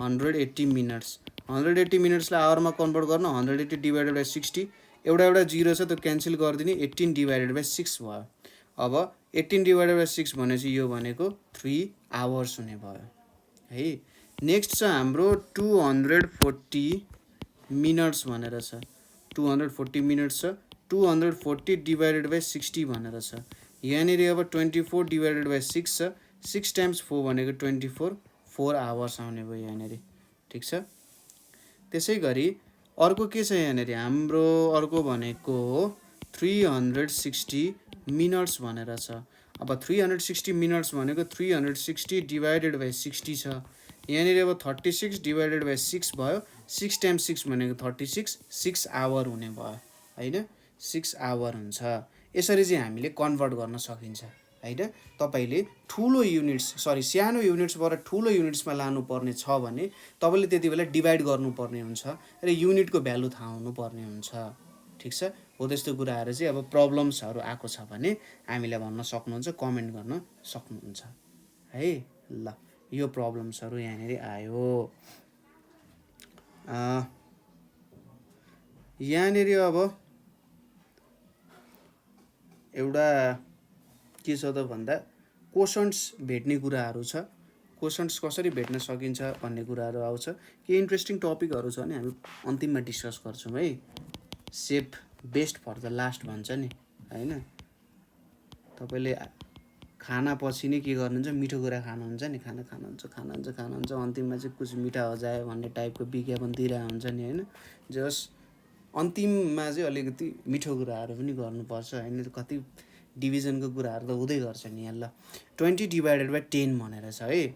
180 मिनट्स, 180 मिनट्सलाई आवरमा कन्भर्ट गर्न 180 डिभाइडेड बाई 60, एउटा जिरो छ त्यो क्यान्सल गरिदिने, 18 डिभाइडेड बाई 6 भयो। अब 18 डिभाइडेड बाई 6 भनेपछि यो भनेको 3 आवर्स हुने भयो है। नेक्स्ट छ हाम्रो 240 मिनट्स भनेर छ। 240 मिनट्स छ, 240 डिभाइडेड बाई 60 भनेर छ। यहाँनिर अब 24 डिभाइडेड बाई 6 छ, 6 टाइम्स 4 भनेको 24, 4 आवर्स आउने भयो यहाँनिर। ठिक छ। त्यसै गरी अर्को के छ यहाँनिर हाम्रो, अर्को भनेको 360 मिनट्स भनेर छ। अब 360 मिनट्स भनेको 360 डिभाइडेड बाई 60 छ। यहाँनिर अब 36 डिभाइडेड बाई 6 भयो, 6 टाइम्स 6 भनेको 36, 6 आवर हुने भयो होइन, 6 आवर हुन्छ। यसरी चाहिँ हामीले कन्भर्ट गर्न सकिन्छ होइन। तपाईँले ठुलो युनिट्स सानो युनिट्सबाट ठुलो युनिट्समा लानुपर्ने छ भने तपाईँले त्यति बेला डिभाइड गर्नुपर्ने हुन्छ र युनिटको भ्यालु थाहा हुनुपर्ने हुन्छ। ठिक छ। हो त्यस्तो कुराहरू चाहिँ अब प्रब्लम्सहरू आएको छ भने हामीलाई भन्न सक्नुहुन्छ, कमेन्ट गर्न सक्नुहुन्छ है। ल यो प्रब्लम्सहरू यहाँनिर आयो। यहाँनिर अब एउटा के छ त भन्दा क्वेसन्स भेट्ने कुराहरू छ। क्वेसन्स कसरी भेट्न सकिन्छ भन्ने कुराहरू आउँछ। के इन्ट्रेस्टिङ टपिकहरू छ भने हामी अन्तिममा डिस्कस गर्छौँ है। Save best for the last भन्छ नि होइन। तपाईँले खाना पछि नै के गर्नुहुन्छ, मिठो कुरा खानुहुन्छ नि, खानुहुन्छ अन्तिममा चाहिँ कुछ मिठा हो जाए भन्ने टाइपको विज्ञापन दिइरहेको हुन्छ नि होइन। जस अन्तिममा चाहिँ अलिकति मिठो कुराहरू पनि गर्नुपर्छ होइन। कति डिभिजनको कुराहरू त हुँदै गर्छ नि यहाँ। ल 20/10 भनेर छ है।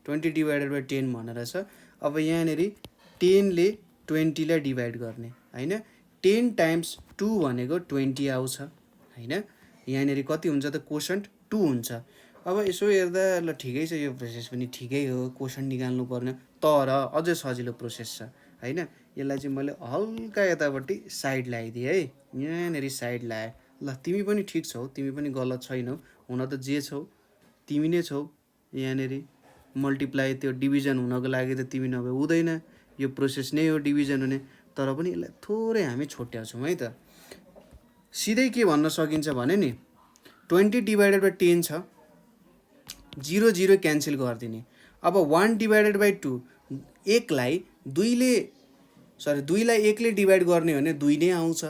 20/10 भनेर छ। अब यहाँनिर 10ले 20लाई डिभाइड गर्ने होइन। 10 टाइम्स 2 भनेको 20 आउँछ होइन। यहाँनिर कति हुन्छ त कोसन्ट 2 हुन्छ। अब यसो हेर्दा ल ठिकै छ, यो प्रोसेस पनि ठिकै हो, कोसन्ट निकाल्नु पर्ने, तर अझै सजिलो प्रोसेस छ होइन। यसलाई चाहिँ मैले हल्का यतापट्टि साइड लगाइदिएँ है। यहाँनिर साइड लगाएँ। ल तिमी पनि ठिक छौ, तिमी पनि गलत छैनौ। हुन त जे छौ तिमी नै छौ। यहाँनिर मल्टिप्लाई त्यो डिभिजन हुनको लागि त तिमी नभए हुँदैन। यो प्रोसेस नै हो डिभिजन हुने। तर पनि यसलाई थोरै हामी छुट्याउँछौँ है त। सिधै के भन्न सकिन्छ भने नि 20/10 छ, 0 0 क्यान्सल गरिदिने। अब 1/2 एकलाई 2लाई 1ले डिभाइड गर्ने भने 2 नै आउँछ।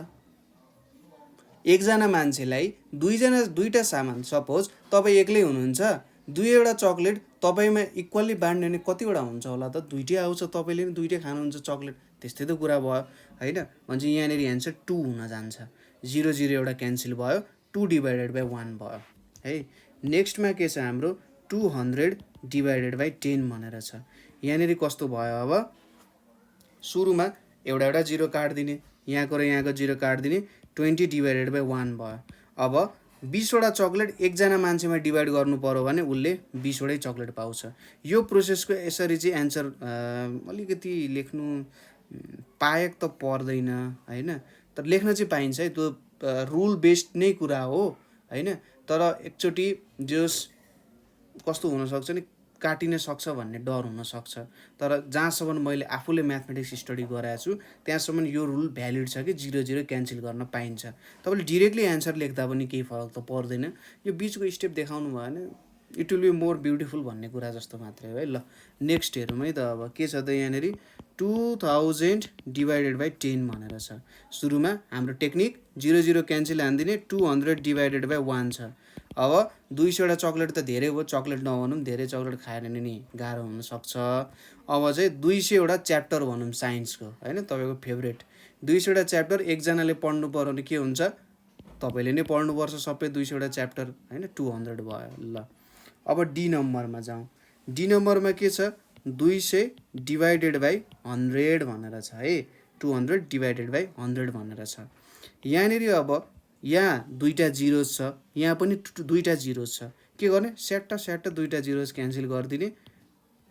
एकजना मान्छेलाई दुईवटा सामान, सपोज तपाईँ एक्लै हुनुहुन्छ, 2वटा चक्लेट तपाईँमा इक्वल्ली बाँड्ने भने कतिवटा हुन्छ होला त? 2टै आउँछ। तपाईँले पनि 2टै खानुहुन्छ चक्लेट, त्यस्तै त कुरा भयो होइन। भने चाहिँ यहाँनिर एन्सर 2 हुन जान्छ। 0 0 एउटा क्यान्सल भयो, 2/1 भयो है। नेक्स्टमा के छ हाम्रो 200/10 भनेर छ। यहाँनिर कस्तो भयो, अब सुरुमा एउटा 0 काटिदिने, यहाँको र यहाँको 0 काटिदिने, 20/1 भयो। अब 20वटा चक्लेट एकजना मान्छेमा डिभाइड गर्नु पर्यो भने उसले 20वटै चक्लेट पाउँछ। यो प्रोसेसको यसरी चाहिँ एन्सर अलिकति लेख्नु पाएको त पर्दैन होइन, तर लेख्न चाहिँ पाइन्छ है। त्यो रुल बेस्ड नै कुरा हो होइन। तर एकचोटि जस कस्तो हुनसक्छ नि, काटिन सक्छ भन्ने डर हुनसक्छ। तर जहाँसम्म मैले आफूले म्याथमेटिक्स स्टडी गराएको छु त्यहाँसम्म यो रुल भ्यालिड छ कि 0 0 क्यान्सल गर्न पाइन्छ। तपाईँले डिरेक्टली एन्सर लेख्दा पनि केही फरक त पर्दैन। यो बिचको स्टेप देखाउनु भयो भने it will be more beautiful भन्ने कुरा जस्तो मात्रै हो है। ल नेक्स्ट हेरौँ है त। अब के छ त यहाँनिर 2000/10 भनेर छ। सुरुमा हाम्रो टेक्निक 0 0 क्यान्सल हानिदिने, 200/1 छ। अब 200वटा चक्लेट त धेरै हो, चक्लेट नभनौँ, धेरै चक्लेट खाएर नि गाह्रो हुनसक्छ। अब चाहिँ 200वटा च्याप्टर भनौँ साइन्सको होइन, तपाईँको फेभरेट 200वटा च्याप्टर एकजनाले पढ्नु पर्यो भने के हुन्छ, तपाईँले नै पढ्नुपर्छ सबै 200वटा च्याप्टर होइन। 200 भयो। ल अब डी नम्बरमा जाउँ। डी नम्बरमा के छ, 200/100 भनेर छ है। 200/100 भनेर छ। यहाँनिर अब यहाँ 2टा जिरोज छ, यहाँ पनि 2टा जिरोज छ। के गर्ने, स्याट्ट 2टा जिरोज क्यान्सल गरिदिने,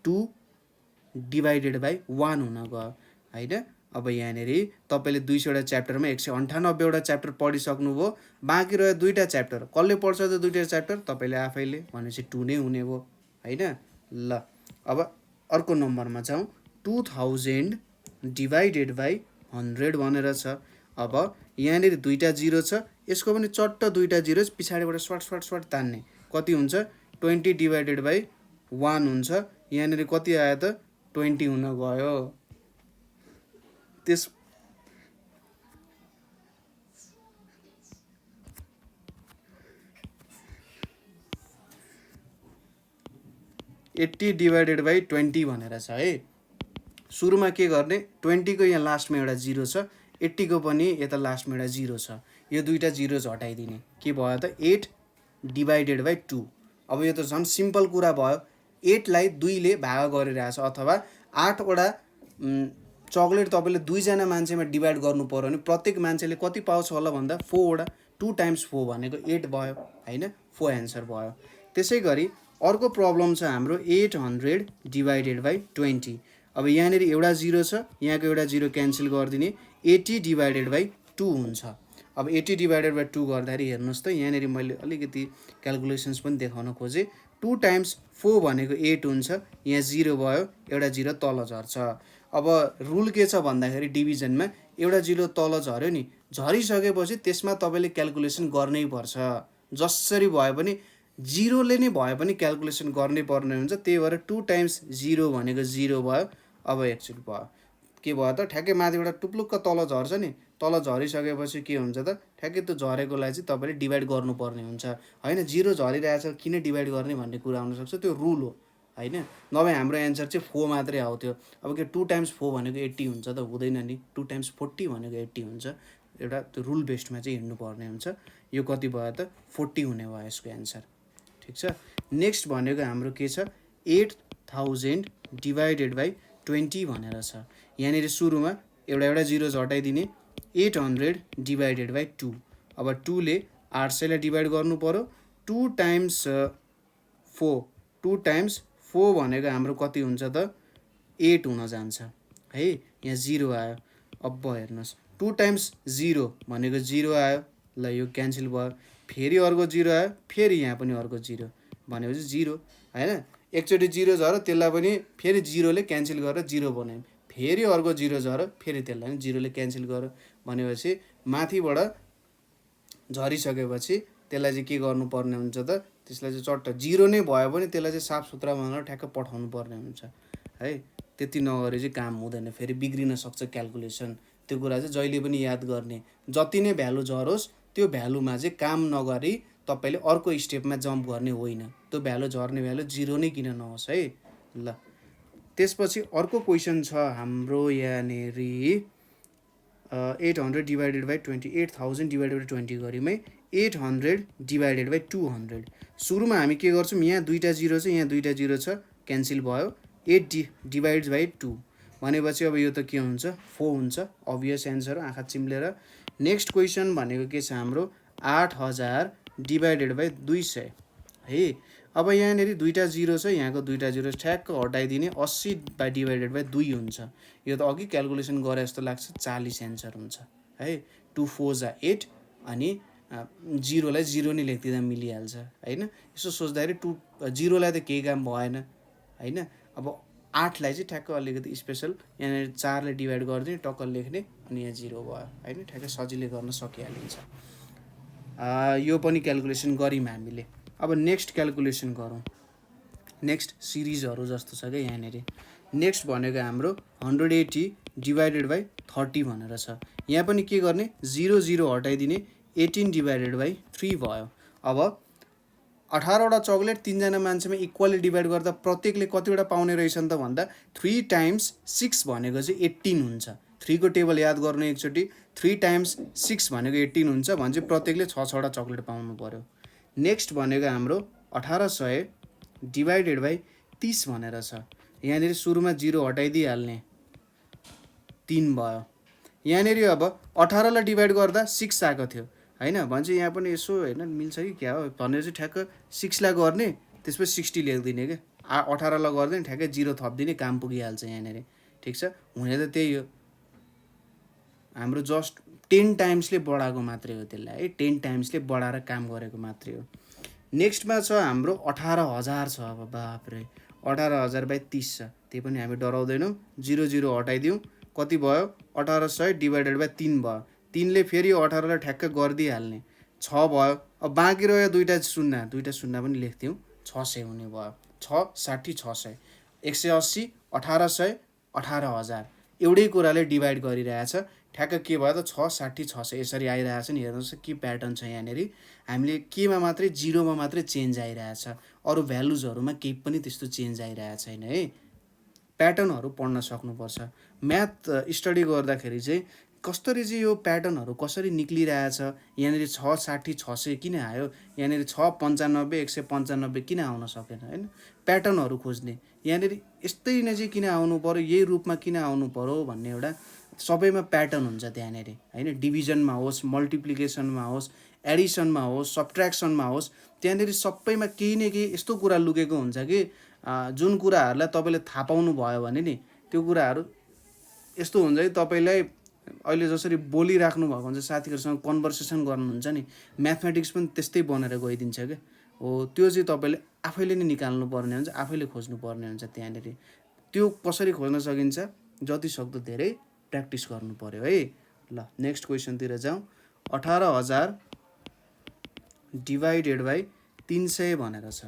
2/1 हुन गयो होइन। अब यहाँनिर तपाईँले 200वटा च्याप्टरमा 198वटा च्याप्टर पढिसक्नुभयो, बाँकी रह्यो 2टा च्याप्टर। कसले पढ्छ त 2टा च्याप्टर? तपाईँले आफैले, भनेपछि 2 नै हुने भयो होइन। ल अब अर्को नम्बरमा जाउँ। 2000/100 भनेर छ। अब यहाँनिर 2टा जिरो छ, यसको पनि चट्ट 2टा जिरो पछाडिबाट सर्ट तान्ने, कति हुन्छ 20/1 हुन्छ। यहाँनिर कति आयो त 20 हुन गयो। त्यस 80/20 भनेर छ है। सुरुमा के गर्ने, 20को यहाँ लास्टमा एउटा जिरो छ, 80को पनि यता लास्टमा एउटा जिरो छ। यो 2टा जिरोज हटाइदिने, के भयो त 8/2। अब यो त झन् सिम्पल कुरा भयो। 8लाई 2ले भाग गरिरहेछ, अथवा 8वटा चक्लेट तपाईँले 2जना मान्छेमा डिभाइड गर्नु पर्यो भने प्रत्येक मान्छेले कति पाउँछ होला भन्दा 4वटा 2 टाइम्स 4 भनेको 8 भयो हैन, 4 एन्सर भयो। त्यसै गरी अर्को प्रब्लम छ हाम्रो 800 डिभाइडेड बाई 20। अब यहाँनिर एउटा 0 छ, यहाँको एउटा 0 क्यान्सल गरिदिने, 80 डिभाइडेड बाई 2 हुन्छ। अब 80 डिभाइडेड बाई 2 गर्दाखेरि हेर्नुहोस् त, यहाँनिर मैले अलिकति क्यालकुलेसन्स पनि देखाउन खोजेँ। 2 टाइम्स 4 भनेको 8 हुन्छ, यहाँ 0 भयो, एउटा 0 तल झर्छ। अब रुल के छ भन्दाखेरि डिभिजनमा एउटा 0 तल झऱ्यो नि, झरिसकेपछि त्यसमा तपाईँले क्यालकुलेसन गर्नै पर्छ। जसरी भए पनि 0ले नै भए पनि क्यालकुलेसन गर्नै पर्ने हुन्छ। त्यही भएर 2 टाइम्स 0 भनेको 0 भयो। अब एकचोटि भयो के भयो त, ठ्याक्कै माथिबाट टुप्लुक्क तल झर्छ नि, तल झरिसकेपछि के हुन्छ त, ठ्याक्कै त्यो झरेकोलाई चाहिँ तपाईँले डिभाइड गर्नुपर्ने हुन्छ हैन। 0 झरिरहेछ किन डिभाइड गर्ने भन्ने कुरा आउनसक्छ, त्यो रुल हो हैन। नभए हाम्रो एन्सर चाहिँ 4 मात्रै आउँथ्यो। अब के 2 टाइम्स 4 भनेको 80 हुन्छ त, हुँदैन नि। 2 टाइम्स 40 भनेको 80 हुन्छ। एउटा त्यो रुल बेस्डमा चाहिँ हिँड्नुपर्ने हुन्छ। यो कति भयो त, 40 हुने भयो यसको एन्सर। ठिक छ। नेक्स्ट भनेको हाम्रो के छ, 8000 डिभाइडेड बाई 20 भनेर छ। यहाँनिर सुरुमा एउटा 0 झटाइदिने, 800 डिभाइडेड बाई 2। अब 2 ले 800 लाई डिभाइड गर्नु पर्यो। 2 टाइम्स 4, 2 टाइम्स 4 भनेको हाम्रो कति हुन्छ त, 8 हुन जान्छ है। यहाँ 0 आयो। अब हेर्नुहोस्, 2 टाइम्स 0 भनेको 0 आयो, ल यो क्यान्सल भयो। फेरि अर्को 0 आयो, फेरि यहाँ पनि अर्को 0 भनेपछि 0 हैन। एकचोटि 0 झऱ्यो, त्यसलाई पनि फेरि 0ले क्यान्सल गरेर 0 बनायौँ। फेरि अर्को 0 झऱ्यो, फेरि त्यसलाई पनि 0ले क्यान्सल गर्यो भनेपछि माथिबाट झरिसकेपछि त्यसलाई चाहिँ के गर्नुपर्ने हुन्छ त, त्यसलाई चाहिँ चट्ट 0 नै भयो भने त्यसलाई चाहिँ साफ सुथरा बनाएर ठ्याक्क पठाउनु पर्ने हुन्छ है। त्यति नगरे चाहिँ काम हुँदैन, फेरि बिग्रिन सक्छ क्यालकुलेसन। त्यो कुरा चाहिँ जहिले पनि याद गर्ने, जति नै भ्यालु झरोस् त्यो भ्यालुमा चाहिँ काम नगरी तपाईँले अर्को स्टेपमा जम्प गर्ने होइन। त्यो भ्यालु झर्ने भ्यालु 0 नै किन नहोस् है। ल त्यसपछि अर्को क्वेसन छ हाम्रो यहाँनिर 800 डिभाइडेड बाई 20, 8000 डिभाइडेड बाई 20 गऱ्यौँ है। 800 डिभाइडेड बाई 200। सुरुमा हामी के गर्छौँ, यहाँ दुईवटा 0 छ, यहाँ दुईवटा 0 छ, क्यान्सल भयो। 8 डिभाइड्स बाई 2 भनेपछि अब यो त के हुन्छ, 4 हुन्छ। अभियस एन्सर, आँखा चिम्लेर। नेक्स्ट क्वेसन भनेको के छ हाम्रो 8000 डिभाइडेड बाई 200 है। अब यहाँनिर दुईवटा 0 छ, यहाँको दुईवटा 0 ठ्याक्क हटाइदिने, 80 बाई डिभाइडेड बाई 2 हुन्छ। यो त अघि क्यालकुलेसन गरे जस्तो लाग्छ, 40 एन्सर हुन्छ है। 2 4 जा 8 अनि 0लाई 0 नै लेखिदिँदा मिलिहाल्छ हैन। यसो सोच्दाखेरि 0लाई त केही काम भएन हैन। अब 8लाई चाहिँ ठ्याक्क अलिकति स्पेसल, यहाँनिर 4ले डिभाइड गरिदिने, टक्क लेख्ने, अनि यहाँ 0 भयो हैन। ठ्याक्कै सजिलै गर्न सकिहालिन्छ। यो पनि क्यालकुलेसन गऱ्यौँ हामीले। अब नेक्स्ट क्यालकुलेसन गरौँ। नेक्स्ट सिरिजहरू जस्तो छ क्या यहाँनिर। नेक्स्ट भनेको हाम्रो 180 डिभाइडेड बाई 30 भनेर छ। यहाँ पनि के गर्ने, 0 0 हटाइदिने, 18 डिभाइडेड बाई 3 भयो। अब 18वटा चक्लेट 3जना मान्छेमा इक्वली डिभाइड गर्दा प्रत्येकले कतिवटा पाउने रहेछन् त भन्दा 3 टाइम्स 6 भनेको चाहिँ 18 हुन्छ। 3 को टेबल याद गर्नु एकचोटि। 3 टाइम्स 6 भनेको 18 हुन्छ भने चाहिँ प्रत्येकले 6 चक्लेट पाउनु पर्यो। नेक्स्ट भनेको हाम्रो 1800 डिभाइडेड बाई 30 भनेर छ। यहाँनिर सुरुमा 0 हटाइदिइहाल्ने, 3 भयो। यहाँनिर अब 18लाई डिभाइड गर्दा 6 आएको थियो हैन, भन्छ यहाँ पनि यसो हैन मिल्छ कि क्या हो भनेर चाहिँ ठ्याक्क 6लाई गर्ने, त्यसपछि 60 लेखिदिने के। 18लाई गर्दैन, ठ्याक्कै 0 थपिदिने, काम पुगिहाल्छ यहाँनिर। ठिक छ। हुने त त्यही हो, हाम्रो जस्ट 10 टाइम्सले बढाएको मात्रै हो त्यसलाई है। 10 टाइम्सले बढाएर काम गरेको मात्रै हो। नेक्स्टमा छ हाम्रो 18000 छ। अब बापरे, 18000 बाई 30 छ। त्यही पनि हामी डराउँदैनौँ, 0 0 हटाइदिउँ, कति भयो, 1800 डिभाइडेड बाई 3 भयो। 3ले फेरि 18लाई ठ्याक्क गरिदिइहाल्ने, 6 भयो। अब बाँकी रह्यो दुईवटा शून्य पनि लेख्थ्यौँ, 600 हुने भयो। 6 60 600, 180 1800 18000 एउटै कुराले डिभाइड गरिरहेछ। ठ्याक्क के भयो त, 6 60 600 यसरी आइरहेछ नि। हेर्नुहोस् के प्याटर्न छ यहाँनिर। हामीले केमा मात्रै, 0मा मात्रै चेन्ज आइरहेछ, अरू भ्यालुजहरूमा केही पनि त्यस्तो चेन्ज आइरहेको छैन है। प्याटर्नहरू पढ्न सक्नुपर्छ। म्याथ स्टडी गर्दाखेरि चाहिँ कसरी चाहिँ यो प्याटर्नहरू कसरी निक्लिरहेछ, यहाँनिर 6 60 600 किन आयो, यहाँनिर 6 95 195 किन आउन सकेन हैन। प्याटर्नहरू खोज्ने, यहाँनिर यस्तै नै चाहिँ किन आउनु पर्यो, यही रूपमा किन आउनु पर्यो भन्ने एउटा सबैमा प्याटर्न हुन्छ त्यहाँनिर हैन, डिभिजनमा होस्, मल्टिप्लिकेसनमा होस्, एडिसनमा होस्, सब्ट्र्याक्सनमा होस्, त्यहाँनिर सबैमा केही न केही यस्तो कुरा लुकेको हुन्छ कि जुन कुराहरूलाई तपाईँले थाहा पाउनु भयो भने नि त्यो कुराहरू यस्तो हुन्छ कि तपाईँलाई अहिले जसरी बोलिराख्नु भएको हुन्छ, साथीहरूसँग कन्भर्सेसन गर्नुहुन्छ नि, म्याथमेटिक्स पनि त्यस्तै बनेर गइदिन्छ क्या हो। त्यो चाहिँ तपाईँले आफैले नै निकाल्नु पर्ने हुन्छ, आफैले खोज्नु पर्ने हुन्छ त्यहाँनिर। त्यो कसरी खोज्न सकिन्छ, जति सक्दो धेरै प्र्याक्टिस गर्नु पर्यो है। ल नेक्स्ट क्वेसनतिर जाउँ। 18,000 डिभाइडेड बाई 300 भनेर छ।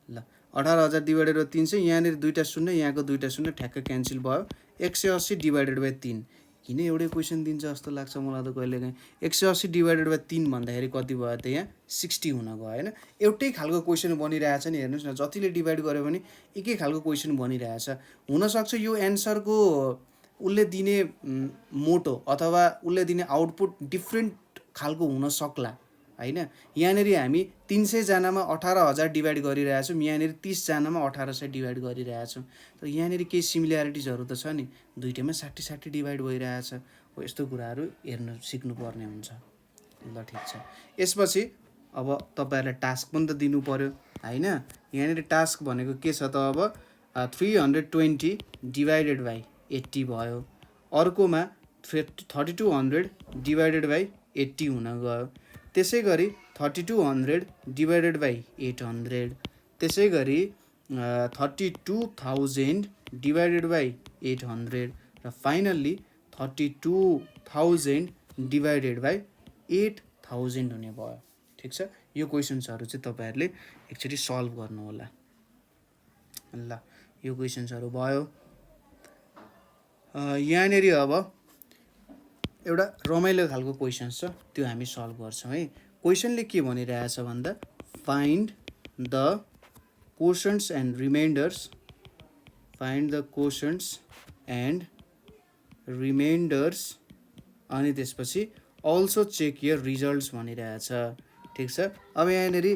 ल 18,000 डिभाइडेड बाई 300, यहाँनिर दुईवटा शून्य, यहाँको दुईवटा शून्य ठ्याक्क क्यान्सल भयो। 180 डिभाइडेड बाई 3, किन एउटै क्वेसन दिन्छ जस्तो लाग्छ मलाई त कहिलेकाहीँ। 180 डिभाइडेड बाई 3 भन्दाखेरि कति भयो त, यहाँ 60 हुन गयो होइन। एउटै खालको क्वेसन बनिरहेछ नि, हेर्नुहोस् न, जतिले डिभाइड गर्यो भने एकै खालको क्वेसन बनिरहेछ। हुनसक्छ यो एन्सरको उसले दिने मोटो अथवा उसले दिने आउटपुट डिफ्रेन्ट खालको हुन सक्ला हैन। यहाँनिर हामी 300 जनामा 18,000 डिभाइड गरिरहेछौँ, यहाँनिर 30 जनामा 1800 डिभाइड गरिरहेछौँ। तर यहाँनिर केही सिमिल्यारिटिजहरू त छ नि, दुइटैमा 60-60 डिभाइड भइरहेछ हो। यस्तो कुराहरू हेर्नु सिक्नुपर्ने हुन्छ। ल ठिक छ। यसपछि अब तपाईँहरूलाई टास्क पनि त दिनु पर्यो हैन। यहाँनिर टास्क भनेको के छ त, अब 320 डिभाइडेड बाई 80 भयो। अर्कोमा 3200 डिभाइडेड बाई 80 हुन गयो। त्यसै गरी 3200 डिभाइडेड बाई 800, त्यसै गरी 32,000 डिभाइडेड बाई 800 र फाइनल्ली 32,000 डिभाइडेड बाई 8,000 हुने भयो। ठिक छ। यो क्वेसन्सहरू चाहिँ तपाईँहरूले एकचोटि सल्भ गर्नु होला। ल यो क्वेसन्सहरू भयो। यहाँनिर अब एउटा रमाइलो खालको क्वेसन्स छ, त्यो हामी सल्भ गर्छौँ है। क्वेसनले के भनिरहेछ भन्दा, find the quotients and remainders, find the quotients and remainders, अनि त्यसपछि अल्सो चेक यर रिजल्ट्स भनिरहेछ। ठिक छ। अब यहाँनिर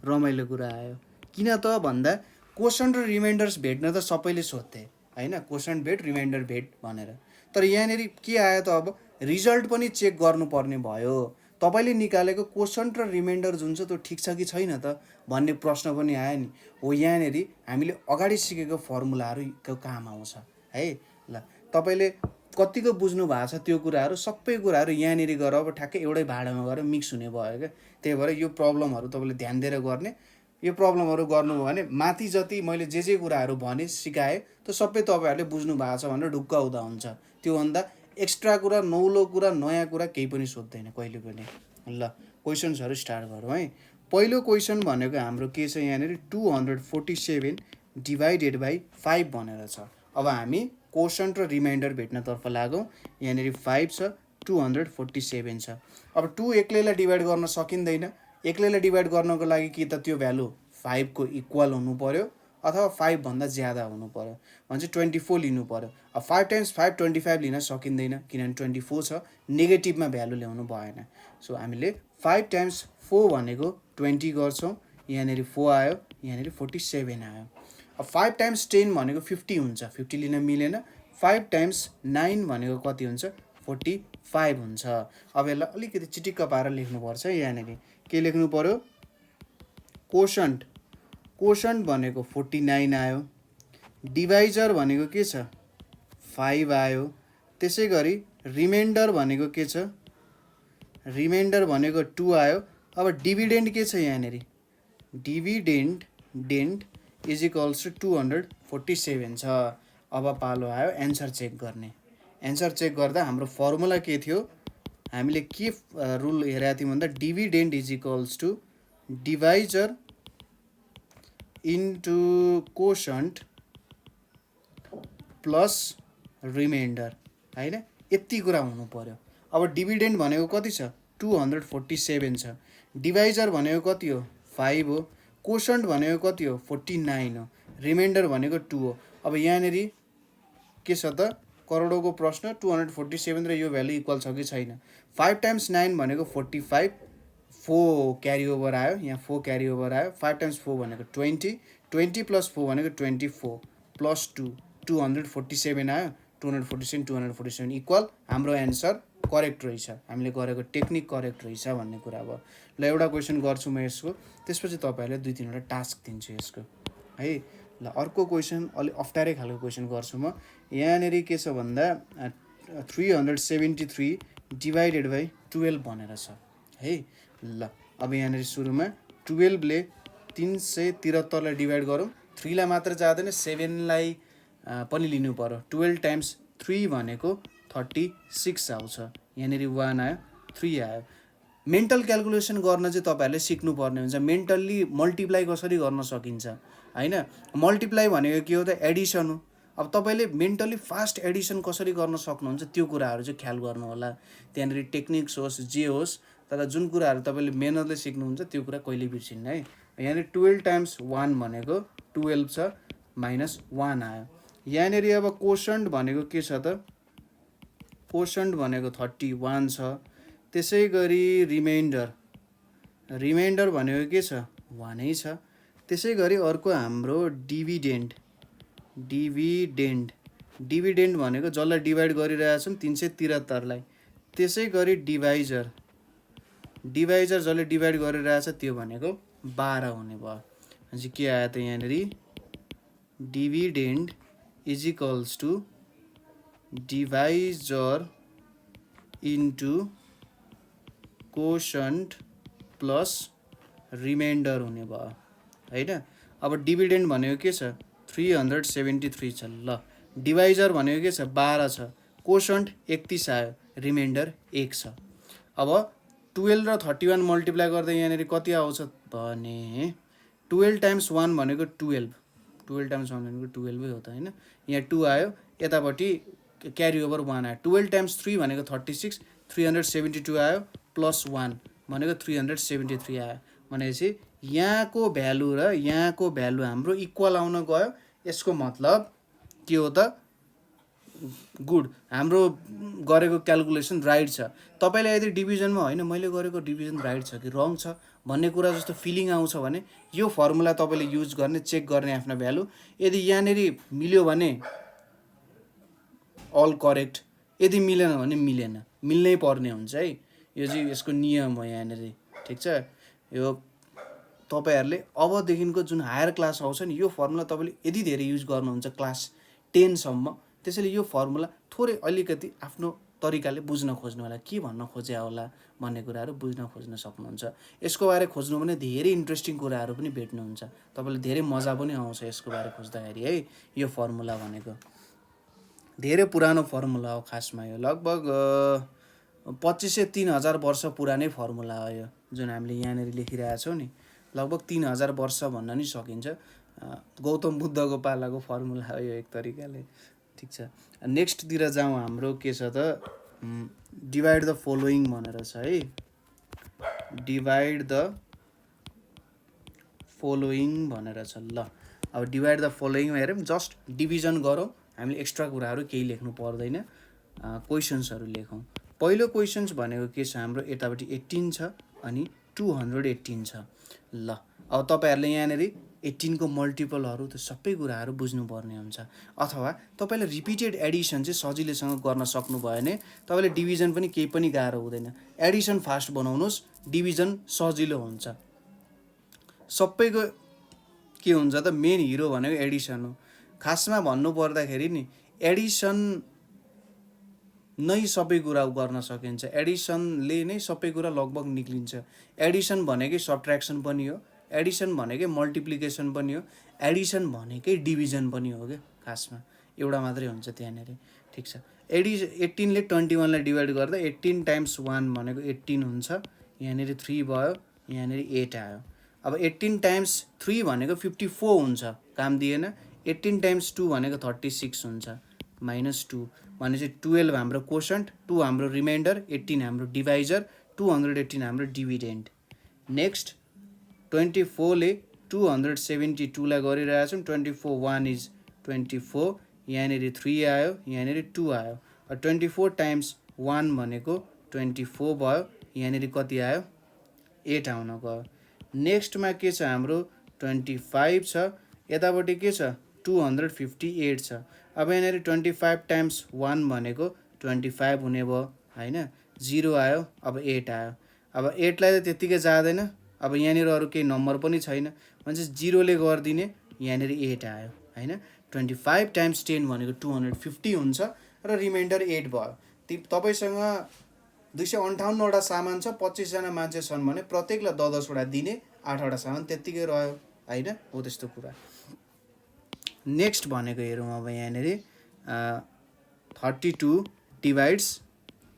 रमाइलो कुरा आयो। किन त भन्दा कोसन्ट र रिमाइन्डर्स भेट्न त सबैले सोध्थे हैन, कोसन्ट भेट रिमाइन्डर भेट भनेर। तर यहाँनिर के आयो त, अब रिजल्ट पनि चेक गर्नुपर्ने भयो। तपाईँले निकालेको कोसन्ट र रिमाइन्डर जुन छ त्यो ठिक छ कि छैन त भन्ने प्रश्न पनि आयो नि। हो यहाँनिर हामीले अगाडि सिकेको फर्मुलाहरूको काम आउँछ है। ल तपाईँले कतिको बुझ्नु भएको छ त्यो कुराहरू, सबै कुराहरू यहाँनिर गएर अब ठ्याक्कै एउटै भाँडामा गएर मिक्स हुने भयो क्या। त्यही भएर यो प्रब्लमहरू तपाईँले ध्यान दिएर गर्ने। यो प्रब्लमहरू गर्नुभयो भने माथि जति मैले जे कुराहरू भने सिकाएँ त्यो सबै तपाईँहरूले बुझ्नु भएको छ भनेर ढुक्क हुँदा हुन्छ। त्योभन्दा एक्स्ट्रा कुरा, नौलो कुरा, नयाँ कुरा केही पनि सोध्दैन कहिले पनि। ल क्वेसन्सहरू स्टार्ट गरौँ है। पहिलो क्वेसन भनेको हाम्रो के छ, यहाँनिर 247 डिभाइडेड बाई 5 भनेर छ। अब हामी कोसन्ट र रिमाइन्डर भेट्नतर्फ लागौँ। यहाँनिर 5 छ, 247 छ। अब 2 एक्लैलाई डिभाइड गर्न सकिँदैन। एक्लैलाई डिभाइड गर्नको लागि कि त त्यो भ्यालु 5 को इक्वल हुनु पर्यो अथवा 5 भन्दा ज्यादा हुनु पर्यो भने चाहिँ 24 लिनु पर्यो। अब 5 टाइम्स 5 25 लिन सकिँदैन, किनभने 24 छ, नेगेटिभमा भ्यालु ल्याउनु भएन। सो हामीले 5 टाइम्स 4 भनेको 20 गर्छौँ। यहाँनिर 4 आयो, यहाँनिर 47 आयो। अब 5 टाइम्स 10 भनेको 50 हुन्छ, 50 लिन मिलेन। 5 टाइम्स 9 भनेको कति हुन्छ, 45 हुन्छ। अब यसलाई अलिकति चिटिक्क पारेर लेख्नुपर्छ। यहाँनिर के लेख्नु पर्यो, कोसन्ट, कोसन्ट भनेको 49 आयो। डिभाइजर भनेको के छ, 5 आयो। त्यसै गरी रिमाइन्डर भनेको के छ, रिमाइन्डर भनेको 2 आयो। अब डिभिडेन्ड के छ, यहाँनिर डिभिडेन्ड इज इक्वल्स टु 247 छ। अब पालो आयो एन्सर चेक गर्ने। एन्सर चेक गर्दा हाम्रो फर्मुला के थियो, हामीले के रुल हेरेका थियौँ भन्दा dividend is equals to divisor into quotient plus remainder हैन, यति कुरा हुनु पर्यो। अब डिभिडेन्ड भनेको कति छ, 247 छ। डिभाइजर भनेको कति हो, 5 हो। कोसन्ट भनेको कति हो, 49 हो। रिमाइन्डर भनेको 2 हो। अब यहाँनिर के छ त, करोडौँको प्रश्न, 247 र यो भ्यालु इक्वल छ कि छैन। 5 टाइम्स 9 भनेको 45, 4 क्यारी ओभर आयो, यहाँ 4 क्यारी ओभर आयो। 5 टाइम्स 4 भनेको 20, 20 प्लस 4 भनेको 24 प्लस 2, 247 आयो। 247 247 इक्वल हाम्रो एन्सर करेक्ट रहेछ, हामीले गरेको टेक्निक करेक्ट रहेछ भन्ने कुरा भयो। ल एउटा क्वेसन गर्छु म यसको, त्यसपछि तपाईँहरूलाई 2-3वटा टास्क दिन्छु यसको है। ल अर्को क्वेसन अलि अप्ठ्यारै खालको क्वेसन गर्छु म। यहाँनिर के छ भन्दा 373 डिभाइडेड बाई 12 भनेर छ है। ल अब यहाँनिर सुरुमा 12 ले 373 डिभाइड गरौँ, 3 लाई मात्र जाँदैन 7 लाई पनि लिनु पर्यो। 12 टाइम्स 3 भनेको 36 आउँछ, यहाँनिर 1 आयो 3 आयो। मेन्टल क्यालकुलेसन गर्न चाहिँ तपाईँहरूले सिक्नुपर्ने हुन्छ, मेन्टल्ली मल्टिप्लाई कसरी गर्न सकिन्छ होइन। मल्टिप्लाई भनेको के हो त, एडिसन हो। अब तपाईँले मेन्टली फास्ट एडिसन कसरी गर्न सक्नुहुन्छ त्यो कुराहरू चाहिँ ख्याल गर्नु होला। त्यहाँनिर टेक्निक्स होस् जे होस्, तर जुन कुराहरू तपाईँले मेहनतले सिक्नुहुन्छ त्यो कुरा कहिले बिर्सिन्न है। यहाँनिर 12 टाइम्स 1 भनेको 12 छ, माइनस 1 आयो। यहाँनिर अब कोसन्ट भनेको के छ त, कोसन्ट भनेको 31 छ। त्यसै गरी रिमाइन्डर भनेको के छ, 1 नै छ। त्यसै गरी अर्को हाम्रो डिभिडेन्ड भनेको जसलाई डिभाइड गरिरहेछौँ 373 लाई। त्यसै गरी डिभाइजर जसले डिभाइड गरिरहेछ त्यो भनेको 12 हुने भयो। अनि के आयो त यहाँनिर, dividend is equals to divisor into quotient plus remainder हुने भयो होइन। अब डिभिडेन्ड भनेको के छ, 373 छ। ल डिभाइजर भनेको के छ, 12 छ। कोसन्ट 31 आयो, रिमाइन्डर 1 छ। अब 12 र 31 मल्टिप्लाई गर्दा यहाँनिर कति आउँछ भने 12 टाइम्स 1 भनेको 12 टाइम्स 1 भनेको 12 हो त होइन। यहाँ 2 आयो, यतापट्टि क्यारी ओभर 1 आयो। 12 टाइम्स 3 भनेको 36, 372 आयो, प्लस 1 भनेको 373 आयो। भनेपछि यहाँको भ्यालु र यहाँको भ्यालु हाम्रो इक्वल आउन गयो। यसको मतलब के हो त, गुड, हाम्रो गरेको क्यालकुलेसन राइट छ। तपाईँलाई यदि डिभिजनमा होइन मैले गरेको डिभिजन राइट छ कि रङ छ भन्ने कुरा जस्तो फिलिङ आउँछ भने यो फर्मुला तपाईँले युज गर्ने, चेक गर्ने आफ्नो भ्यालु। यदि यहाँनिर मिल्यो भने अल करेक्ट, यदि मिलेन भने मिल्नै पर्ने हुन्छ है। यो चाहिँ यसको नियम हो यहाँनिर, ठिक छ। यो तपाईँहरूले अबदेखिको जुन हायर क्लास आउँछ नि, यो फर्मुला तपाईँले यदि धेरै युज गर्नुहुन्छ क्लास 10 सम्म, त्यसैले यो फर्मुला थोरै अलिकति आफ्नो तरिकाले बुझ्न खोज्नु होला, के भन्न खोजे होला भन्ने कुराहरू बुझ्न खोज्न सक्नुहुन्छ। यसको बारे खोज्नु भने धेरै इन्ट्रेस्टिङ कुराहरू पनि भेट्नुहुन्छ, तपाईँलाई धेरै मजा पनि आउँछ यसको बारे खोज्दाखेरि है। यो फर्मुला भनेको धेरै पुरानो फर्मुला हो खासमा, यो लगभग 2500-3000 वर्ष पुरानै फर्मुला हो यो जुन हामीले यहाँनिर लेखिरहेछौँ नि, लगभग 3000 वर्ष भन्न नि सकिन्छ। गौतम बुद्धको पालाको फर्मुला हो यो एक तरिकाले, ठिक छ। नेक्स्टतिर जाउँ, हाम्रो के छ त, डिभाइड द फलोइङ भनेर छ है। डिभाइड द फलोइङ भनेर छ। ल अब डिभाइड द फलोइङमा हेरौँ, जस्ट डिभिजन गरौँ, हामीले एक्स्ट्रा कुराहरू केही लेख्नु पर्दैन, क्वेसन्सहरू लेखौँ। पहिलो क्वेसन्स भनेको के छ हाम्रो, यतापट्टि 18 छ अनि 218 छ। ल अब तपाईँहरूले यहाँनिर 18 को मल्टिपलहरू त्यो सबै कुराहरू बुझ्नुपर्ने हुन्छ। अथवा तपाईँले रिपिटेड एडिसन चाहिँ सजिलैसँग गर्न सक्नुभयो भने तपाईँले डिभिजन पनि केही पनि गाह्रो हुँदैन। एडिसन फास्ट बनाउनुहोस्, डिभिजन सजिलो हुन्छ। सबैको के हुन्छ त, मेन हिरो भनेको एडिसन हो। खासमा भन्नु पर्दाखेरि नि एडिसन नै सबै कुरा गर्न सकिन्छ, एडिसनले नै सबै कुरा लगभग निक्लिन्छ। एडिसन भनेकै सब्ट्र्याक्सन पनि हो, एडिसन भनेकै मल्टिप्लिकेसन पनि हो, एडिसन भनेकै डिभिजन पनि हो क्या। खासमा एउटा मात्रै हुन्छ त्यहाँनिर, ठिक छ। 18 ले 21 लाई डिभाइड गर्दा 18 टाइम्स 1 भनेको 18 हुन्छ, यहाँनिर 3 भयो, यहाँनिर 8 आयो। अब 18 टाइम्स 3 भनेको 54 हुन्छ, काम दिएन। 18 टाइम्स 2 भनेको 36 हुन्छ, माइनस 2 भनेपछि 12 हाम्रो कोसन्ट, 2 हाम्रो रिमाइन्डर, 18 हाम्रो डिभाइजर, 218 हाम्रो डिभिडेन्ड। नेक्स्ट 24 ले 272 लाई गरिरहेछौँ, 24 1 इज 24, यहाँनिर 3 आयो, यहाँनिर 2 आयो। 24 टाइम्स 1 भनेको 24 भयो, यहाँनिर कति आयो, 8 आउन गयो। नेक्स्टमा के छ हाम्रो 25 छ, यतापट्टि के छ 258 छ। अब यहाँनिर 25 टाइम्स 1 भनेको 25 हुने भयो होइन, 0 आयो, अब 8 आयो। अब 8लाई त त्यत्तिकै जाँदैन, अब यहाँनिर अरू केही नम्बर पनि छैन भनेपछि 0ले गरिदिने, यहाँनिर 8 आयो होइन। 25 टाइम्स 10 भनेको 250 हुन्छ र रिमाइन्डर 8 भयो। तपाईँसँग 258वटा सामान छ, 25जना मान्छे छन् भने प्रत्येकलाई 10-10वटा दिने, 8वटा सामान त्यत्तिकै रह्यो होइन, हो त्यस्तो कुरा। नेक्स्ट भनेको हेरौँ अब यहाँनिर 32 डिभाइड्स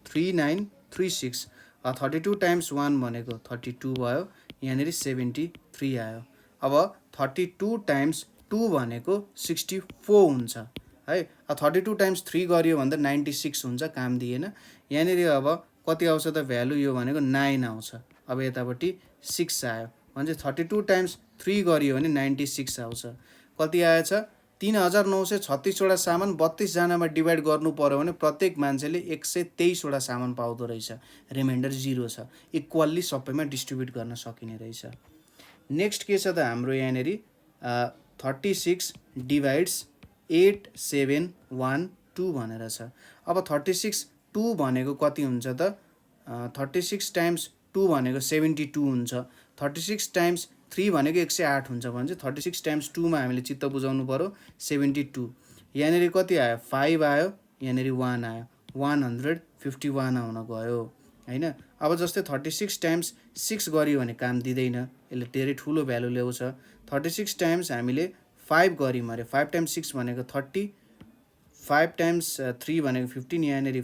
3936। 32 टाइम्स 1 भनेको 32 भयो, यहाँनिर 73 आयो। अब 32 टाइम्स 2 भनेको 64 हुन्छ है। 32 टाइम्स 3 गरियो भन्दा 96 हुन्छ, काम दिएन। यहाँनिर अब कति आउँछ त भ्यालु, यो भनेको 9 आउँछ। अब यतापट्टि 6 आयो भने 32 टाइम्स 3 गरियो भने 96 आउँछ। कति आएछ, 3936वटा सामान 32जनामा डिभाइड गर्नु पर्यो भने प्रत्येक मान्छेले 123वटा सामान पाउँदो रहेछ, रिमाइन्डर 0 छ। इक्वल्ली सबैमा डिस्ट्रिब्युट गर्न सकिने रहेछ। नेक्स्ट के छ त हाम्रो यहाँनिर 36 डिभाइड्स 8712 भनेर छ। अब 36 2 भनेको कति हुन्छ त, 36 टाइम्स 2 भनेको 72 हुन्छ, 36 टाइम्स 3 भनेको 108 हुन्छ भने चाहिँ 36 टाइम्स 2 मा हामीले चित्त बुझाउनु पर्यो, 72। यहाँनिर कति आयो, 5 आयो, यहाँनिर 1 आयो, 151 आउन गयो होइन। अब जस्तै 36 टाइम्स 6 गरियो भने काम दिँदैन, यसले धेरै ठुलो भ्यालु ल्याउँछ। 36 टाइम्स हामीले 5 गऱ्यौँ अरे, 5 टाइम्स 6 भनेको 30, 5 टाइम्स 3 भनेको 15, यहाँनिर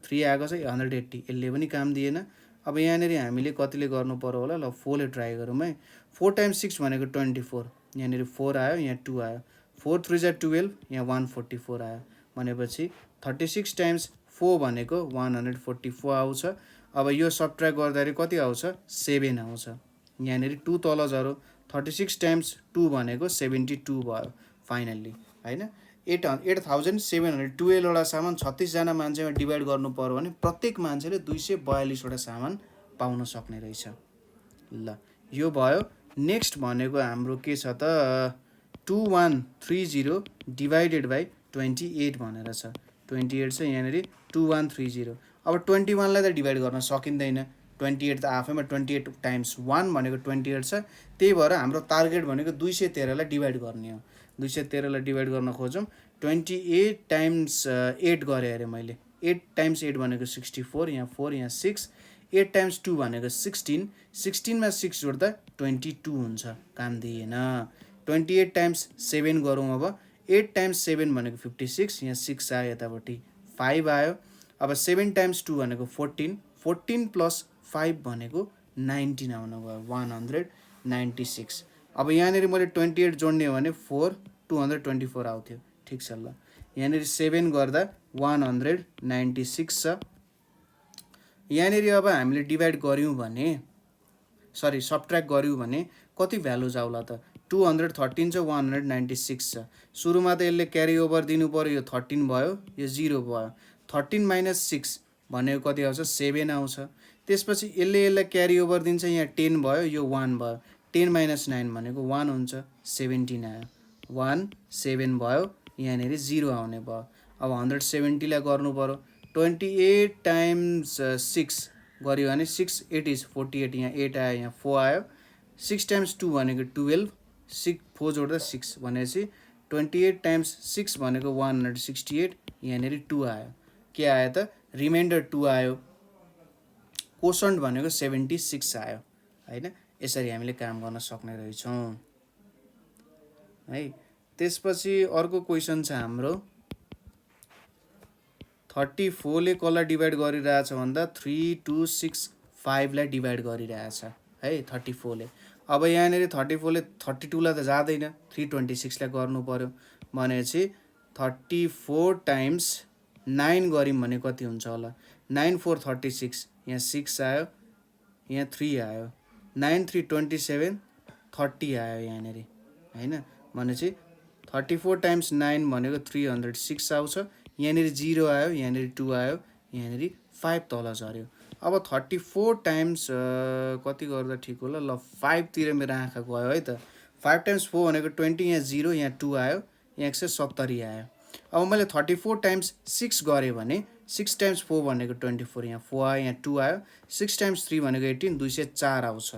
3 आएको छ, 180, यसले पनि काम दिएन। अब यहाँनिर हामीले कतिले गर्नु पर्यो होला, ल 4ले ट्राई गरौँ है। 4 टाइम्स 6 भनेको 24, यहाँनिर 4 आयो, यहाँ 2 आयो, 4 3 जा 12, यहाँ 144 आयो भनेपछि 36 टाइम्स 4 भनेको 144 आउँछ। अब यो सबट्र्याक्ट गर्दाखेरि कति आउँछ, 7 आउँछ, यहाँनिर 2 तल झऱ्यो। 36 टाइम्स 2 भनेको 72 भयो फाइनल्ली होइन। 8712वटा सामान 36जना मान्छेमा डिभाइड गर्नु पर्यो भने प्रत्येक मान्छेले 242वटा सामान पाउन सक्ने रहेछ। ल यो भयो। नेक्स्ट भनेको हाम्रो के छ त, 2130 डिभाइडेड बाई 28 भनेर छ। 28 छ यहाँनिर 2130। अब 21लाई त डिभाइड गर्न सकिँदैन, 28 त आफैमा 28 टाइम्स 1 भनेको 28 छ, त्यही भएर हाम्रो टार्गेट भनेको 213लाई डिभाइड गर्ने हो। 213लाई डिभाइड गर्न खोजौँ, 28 टाइम्स 8 गरेँ अरे मैले, 8 टाइम्स 8 भनेको 64, यहाँ 4 यहाँ 6, 8 टाइम्स 2 भनेको 16, 16मा 6 जोड्दा 22 हुन्छ, काम दिएन। 28 टाइम्स 7 गरौँ अब, 8 टाइम्स 7 भनेको 56, यहाँ 6 आयो, यतापट्टि 5 आयो। अब 7 टाइम्स 2 भनेको 14, 14 प्लस 5 भनेको 19 आउन गयो, 196। अब यहाँनिर मैले 28 जोड्ने हो भने 4 224 आउँथ्यो, ठिक छ। ल यहाँनिर 7 गर्दा 196 छ। यहाँनिर अब हामीले डिभाइड गऱ्यौँ भने, सरी सबट्र्याक्ट गऱ्यौँ भने कति भ्यालु जाउला त, 213 छ, 196 छ। सुरुमा त यसले क्यारी ओभर दिनु पर्यो, यो 13 भयो, यो 0 भयो। 13 माइनस 6 भनेको कति आउँछ, 7 आउँछ। त्यसपछि यसलाई क्यारी ओभर दिन्छ, यहाँ 10 भयो, यो 1 भयो, 10 माइनस 9 भनेको 1 हुन्छ, 17 आयो, 17 भयो, यहाँनिर 0 आउने भयो। अब 170लाई गर्नु पर्यो, 28 टाइम्स 6 गऱ्यो भने 6 8 इज 48, यहाँ 8 आयो, यहाँ 4 आयो। 6 टाइम्स 2 भनेको 12, 6 4 जोड्दा 6 भनेपछि 28 टाइम्स 6 भनेको 168, यहाँनिर 2 आयो। के आयो त, रिमाइन्डर 2 आयो। कोसन्ट भनेको 76 आयो होइन। यसरी हामीले काम गर्न सक्ने रहेछौँ है। त्यसपछि अर्को क्वेसन छ हाम्रो, 34ले कसलाई डिभाइड गरिरहेछ भन्दा 3265लाई डिभाइड गरिरहेछ है, 34ले। अब यहाँनिर 34ले 32लाई त जाँदैन, 326लाई गर्नु पर्यो भनेपछि 34 टाइम्स 9 गऱ्यौँ भने कति हुन्छ होला, 9 4 36, यहाँ 6 आयो, यहाँ 3 आयो, 9 3 27, 30 आयो यहाँनिर होइन। भनेपछि 34 टाइम्स 9 भनेको 306 आउँछ, यहाँनिर 0 आयो, यहाँनिर 2 आयो, यहाँनिर 5 तल झऱ्यो। अब 34 टाइम्स कति गर्दा ठिक होला, ल 5 तिर मेरो आँखा गयो है त। 5 टाइम्स 4 भनेको 20, यहाँ 0, यहाँ 2 आयो, यहाँ 170 आयो। अब मैले 34 टाइम्स 6 गरेँ भने 6 टाइम्स 4 भनेको 24, यहाँ 4 आयो, यहाँ 2 आयो, 6 टाइम्स 3 भनेको 18, 204 आउँछ।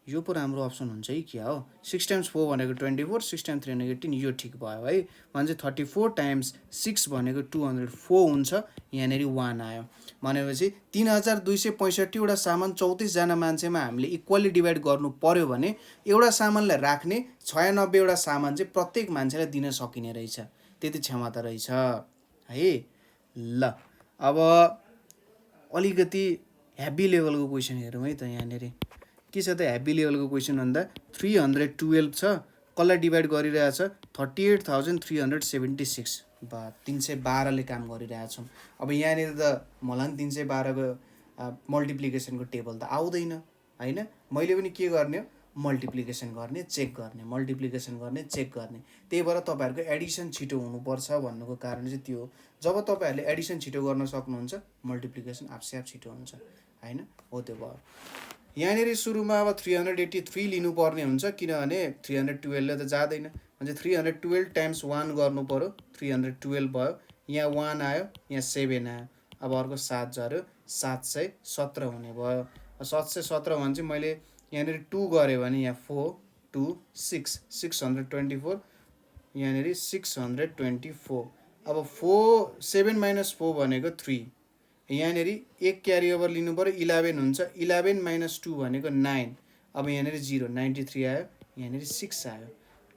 यो पो राम्रो अप्सन हुन्छ है क्या हो। 6 टाइम्स 4 भनेको 24, 6 टाइम्स 3 भनेको 18, यो ठिक भयो है। भने चाहिँ 34 टाइम्स 6 भनेको 204 हुन्छ, यहाँनिर 1 आयो। भनेपछि 3265वटा सामान 34जना मान्छेमा हामीले इक्वली डिभाइड गर्नु पर्यो भने एउटा सामानलाई राख्ने 96वटा सामान चाहिँ प्रत्येक मान्छेलाई दिन सकिने रहेछ, त्यति क्षमता रहेछ है। ल अब अलिकति हेभी लेभलको क्वेसन हेरौँ है त। यहाँनिर के छ त हेभी लेभलको क्वेसन भन्दा 312 छ, कसलाई डिभाइड गरिरहेछ 38,376, 312ले काम गरिरहेछौँ। अब यहाँनिर त मलाई 312को मल्टिप्लिकेसनको टेबल त आउँदैन होइन। मैले पनि के गर्ने हो, मल्टिप्लिकेसन गर्ने, चेक गर्ने, मल्टिप्लिकेसन गर्ने, चेक गर्ने। त्यही भएर तपाईँहरूको एडिसन छिटो हुनुपर्छ भन्नुको कारण चाहिँ त्यो हो। जब तपाईँहरूले एडिसन छिटो गर्न सक्नुहुन्छ मल्टिप्लिकेसन आफसे आफ छिटो हुन्छ होइन। हो त्यो भयो। यहाँनिर सुरुमा अब 383 लिनुपर्ने हुन्छ, किनभने 312ले त जाँदैन। भने 312 टाइम्स 1 गर्नु पऱ्यो, 312 भयो, यहाँ 1 आयो, यहाँ 7 आयो, अब अर्को 7 झऱ्यो, 717 हुने भयो। 717 भने चाहिँ मैले यहाँनिर 2 गरेँ भने यहाँ 4 2 6 624, यहाँनिर 624। अब 7 - 4 भनेको 3, यहाँनिर एक क्यारी ओभर लिनु पऱ्यो, 11 हुन्छ, 11 - 2 भनेको 9, अब यहाँनिर 0 93 आयो, यहाँनिर 6 आयो।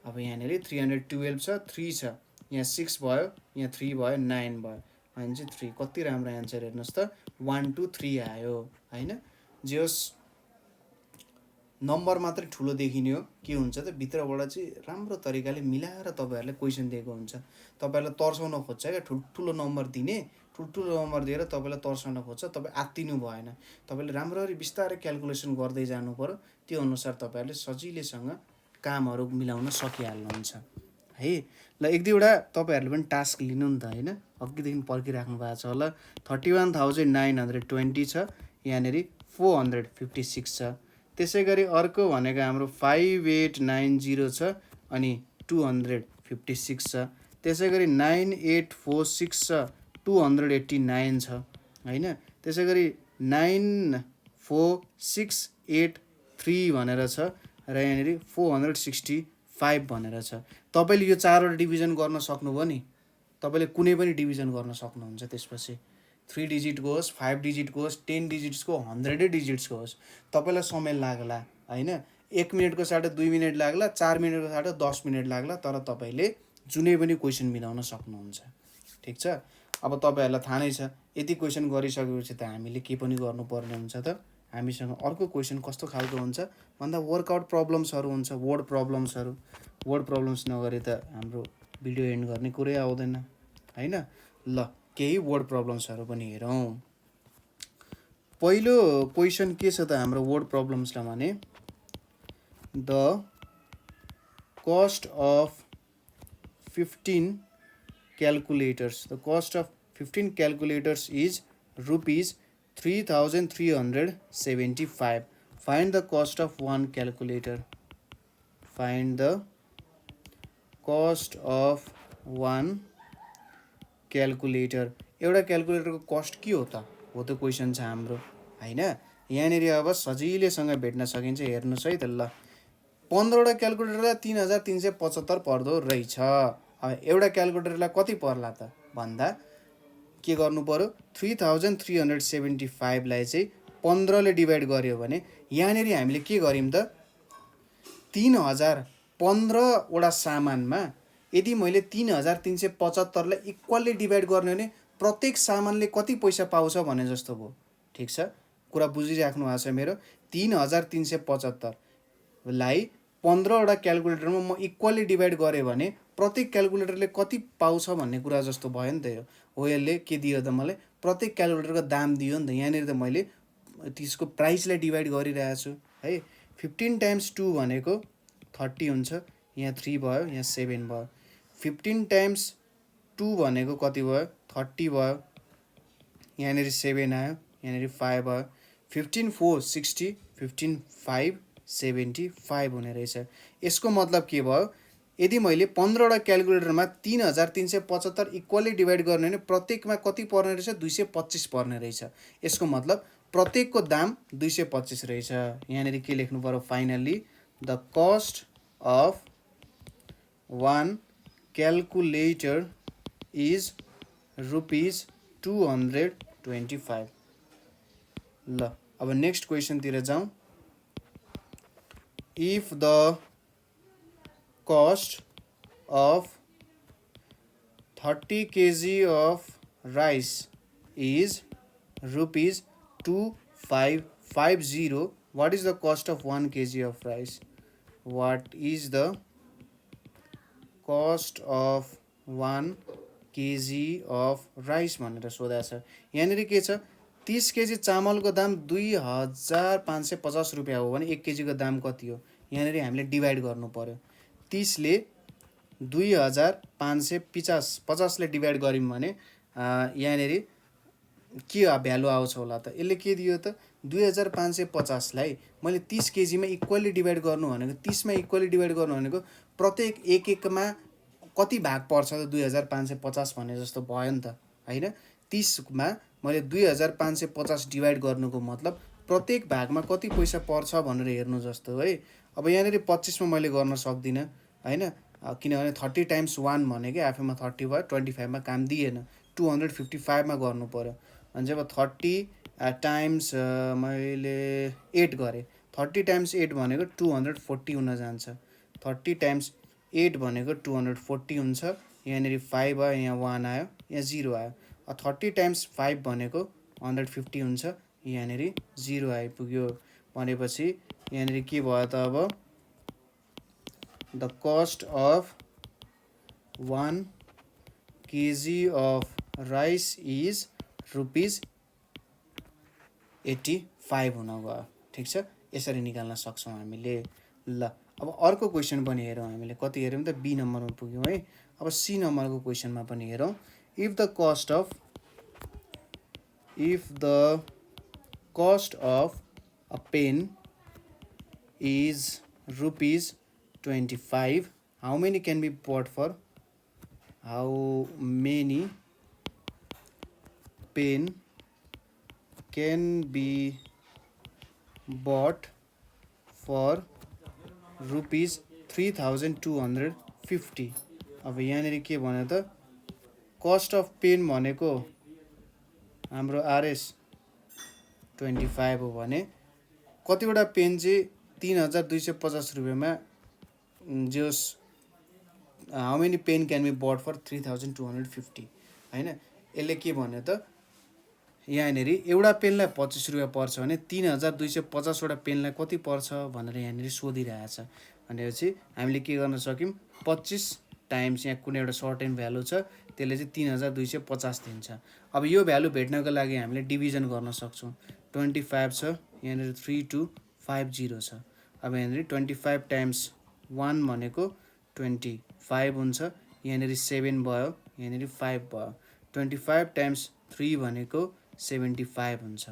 अब यहाँनिर 312 छ, 3 छ, यहाँ 6 भयो, यहाँ 3 भयो, 9 भयो, भने चाहिँ 3। कति राम्रो एन्सर हेर्नुहोस् त, 1 2 3 आयो होइन। जे होस् नम्बर मात्रै ठुलो देखिने हो, के हुन्छ त भित्रबाट चाहिँ राम्रो तरिकाले मिलाएर तपाईँहरूले क्वेसन दिएको हुन्छ। तपाईँहरूलाई तर्साउन खोज्छ क्या, ठुल्ठुलो नम्बर दिने, ठुल्ठुलो नम्बर दिएर तपाईँलाई तर्साउन खोज्छ, तपाईँ आत्तिनु भएन। तपाईँले राम्ररी बिस्तारै क्यालकुलेसन गर्दै जानु पऱ्यो, त्यो अनुसार तपाईँहरूले सजिलैसँग कामहरू मिलाउन सकिहाल्नुहुन्छ है। ल एक दुईवटा तपाईँहरूले पनि टास्क लिनु नि त होइन, अघिदेखि पर्खिराख्नु भएको छ होला। 31,920 छ, यहाँनिर 456 छ। त्यसै गरी अर्को भनेको हाम्रो 5890 छ अनि 256 छ। त्यसै गरी 9846 छ, 289 छ होइन। त्यसै गरी 94683 भनेर छ र यहाँनिर 465 भनेर छ। तपाईँले यो चारवटा डिभिजन गर्न सक्नुभयो नि, तपाईँले कुनै पनि डिभिजन गर्न सक्नुहुन्छ। त्यसपछि 3 डिजिटको होस्, 5 डिजिटको होस्, 10 डिजिट्सको, 100 डिजिट्सको होस्, तपाईँलाई समय लाग्ला होइन। 1 मिनटको साटो 2 मिनट लाग्ला, 4 मिनटको साटो 10 मिनट लाग्ला, तर तपाईँले जुनै पनि क्वेसन मिलाउन सक्नुहुन्छ। ठिक छ। अब तपाईँहरूलाई थाहा नै छ, यति क्वेसन गरिसकेपछि त हामीले के पनि गर्नुपर्ने हुन्छ त। हामीसँग अर्को क्वेसन कस्तो खालको हुन्छ भन्दा वर्कआउट प्रब्लम्सहरू हुन्छ, वर्ड प्रब्लम्सहरू। वर्ड प्रब्लम्स नगरे त हाम्रो भिडियो एन्ड गर्ने कुरै आउँदैन होइन। ल केही वर्ड प्रब्लम्सहरू पनि हेरौँ। पहिलो क्वेसन के छ त हाम्रो वर्ड प्रब्लम्सलाई भने, the cost of 15 calculators, the cost of 15 calculators is rupees 3,375. Find the cost of one calculator. Find the cost of one calculator. एउटा क्यालकुलेटरको कस्ट के हो त, हो त क्वेसन छ हाम्रो होइन। यहाँनिर अब सजिलैसँग भेट्न सकिन्छ, हेर्नुहोस् है त। ल 15वटा क्यालकुलेटरलाई 3,375 पर्दो रहेछ। अब एउटा क्यालकुलेटरलाई कति पर्ला त भन्दा के गर्नु पऱ्यो, 3,375लाई चाहिँ 15ले डिभाइड गर्यो भने यहाँनिर हामीले के गर्यौँ त, 3,015वटा सामानमा यदि मैले 3,375लाई इक्वल्ली डिभाइड गर्ने भने प्रत्येक सामानले कति पैसा पाउँछ भने जस्तो भयो। ठिक छ, कुरा बुझिराख्नु भएको छ मेरो। 3,375लाई 15वटा क्यालकुलेटरमा म इक्वल्ली डिभाइड गरेँ भने प्रत्येक क्यालकुलेटरले कति पाउँछ भन्ने कुरा जस्तो भयो नि त यो। हो यसले के दियो त मलाई, प्रत्येक क्यालकुलेटरको दाम दियो नि त। यहाँनिर त मैले त्यसको प्राइसलाई डिभाइड गरिरहेको छु है। 15 टाइम्स 2 भनेको 30 हुन्छ, यहाँ 3 भयो, यहाँ 7 भयो। 15 टाइम्स 2 भनेको कति भयो, 30 भयो, यहाँनिर 7 आयो, यहाँनिर 5 भयो। 15 4 60, 15 5 75 हुने रहेछ। यसको मतलब के भयो, यदि मैले 15 वटा क्यालकुलेटरमा 3375 इक्वली डिभाइड गर्ने भने प्रत्येकमा कति पर्ने रहेछ 225 पर्ने रहेछ। यसको मतलब प्रत्येकको दाम 225 रहेछ। यहाँनिर के लेख्नु पर्यो finally the cost of one calculator is rupees 225। ल अब नेक्स्ट क्वेसनतिर जाउँ। If the cost of 30 kg of rice is rupees 2550, what is the cost of 1 kg of rice? What is the cost of 1 kg of rice भनेर सोधा छ। यहाँनिर के छ 30 केजी चामलको दाम 2550 रुपियाँ हो भने 1 केजीको दाम कति हो? यहाँनिर हामीले डिभाइड गर्नु पर्यो। 30 ले 2550 ले डिभाइड गऱ्यौँ भने यहाँनिर के भ्यालु आउँछ होला त? यसले के दियो त 2550 लाई मैले 30 केजीमा इक्वली डिभाइड गर्नु भनेको 30 मा इक्वली डिभाइड गर्नु भनेको प्रत्येक एक एकमा कति भाग पर्छ त 2550 भने जस्तो भयो नि त हैन। 30 मा मैले 2550 डिभाइड गर्नुको मतलब प्रत्येक भागमा कति पैसा पर्छ भनेर हेर्नु जस्तो है। अब यहाँनिर 25 मा मैले गर्न सक्दिन हैन, किनभने 30 टाइम्स 1 भनेको आफैमा 30 भयो, 25 मा काम दिएन, 255 मा गर्नु पर्यो। अनि जब 30 टाइम्स मैले 8 गरेँ, 30 टाइम्स 8 भनेको 240 हुन जान्छ। 30 टाइम्स 8 भनेको 240 हुन्छ। यहाँनिर 5 आयो, यहाँ 1 आयो, यहाँ 0 आयो। 30 टाइम्स 5 भनेको 150 हुन्छ, यहाँनिर 0 आइपुग्यो। भनेपछि यहाँनिर के भयो त अब the cost of 1 kg of rice is rupees 85 हुन गयो। ठिक छ, यसरी निकाल्न सक्छौँ हामीले। ल अब अर्को क्वेसन पनि हेरौँ हामीले। कति हेरौँ त? बी नम्बरमा पुग्यौँ है। अब सी नम्बरको क्वेसनमा पनि हेरौँ। If the cost of a pen is rupees 25, how many can be bought for? How many pen can be bought for rupees 3250? अब यहाँनिर के भन्यो त कस्ट अफ पेन भनेको हाम्रो आरएस 25 हो भने कतिवटा पेन चाहिँ 3250 रुपियाँमा जोस how many pen can be bought for 3250 हैन। यसले के भन्यो त यहाँनिर एउटा पेनलाई 25 रुपियाँ पर्छ भने 3250 वटा पेनलाई कति पर्छ भनेर यहाँनिर सोधिरहेछ। भनेपछि हामीले के गर्न सक्यौँ 25 टाइम्स यहाँ कुनै एउटा सर्ट एन्ड भ्यालु छ त्यसले चाहिँ 3250 दिन्छ। अब यो भ्यालु भेट्नको लागि हामीले डिभिजन गर्न सक्छौँ। 25 छ, यहाँनिर 3250 छ। अब यहाँनिर 25 टाइम्स 1 भनेको 25 हुन्छ, यहाँनिर 7 भयो, यहाँनिर 5 भयो। 25 टाइम्स 3 भनेको 75 हुन्छ।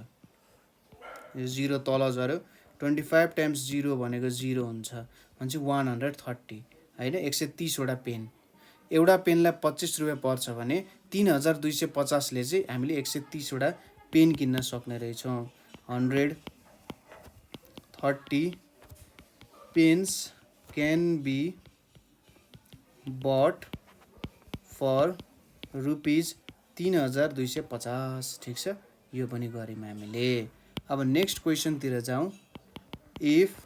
यो 0 तल झऱ्यो। 25 टाइम्स 0 भनेको 0 हुन्छ भनेपछि 130 हैन। 130 वटा पेन, एउटा पेनलाई 25 रुपियाँ पर्छ भने 3250 ले चाहिँ हामीले 130 वटा पेन किन्न सक्ने रहेछौँ। 130 pens can be bought for rupees 3250। ठिक छ, यो पनि गऱ्यौँ हामीले। अब नेक्स्ट क्वेसनतिर जाउँ। If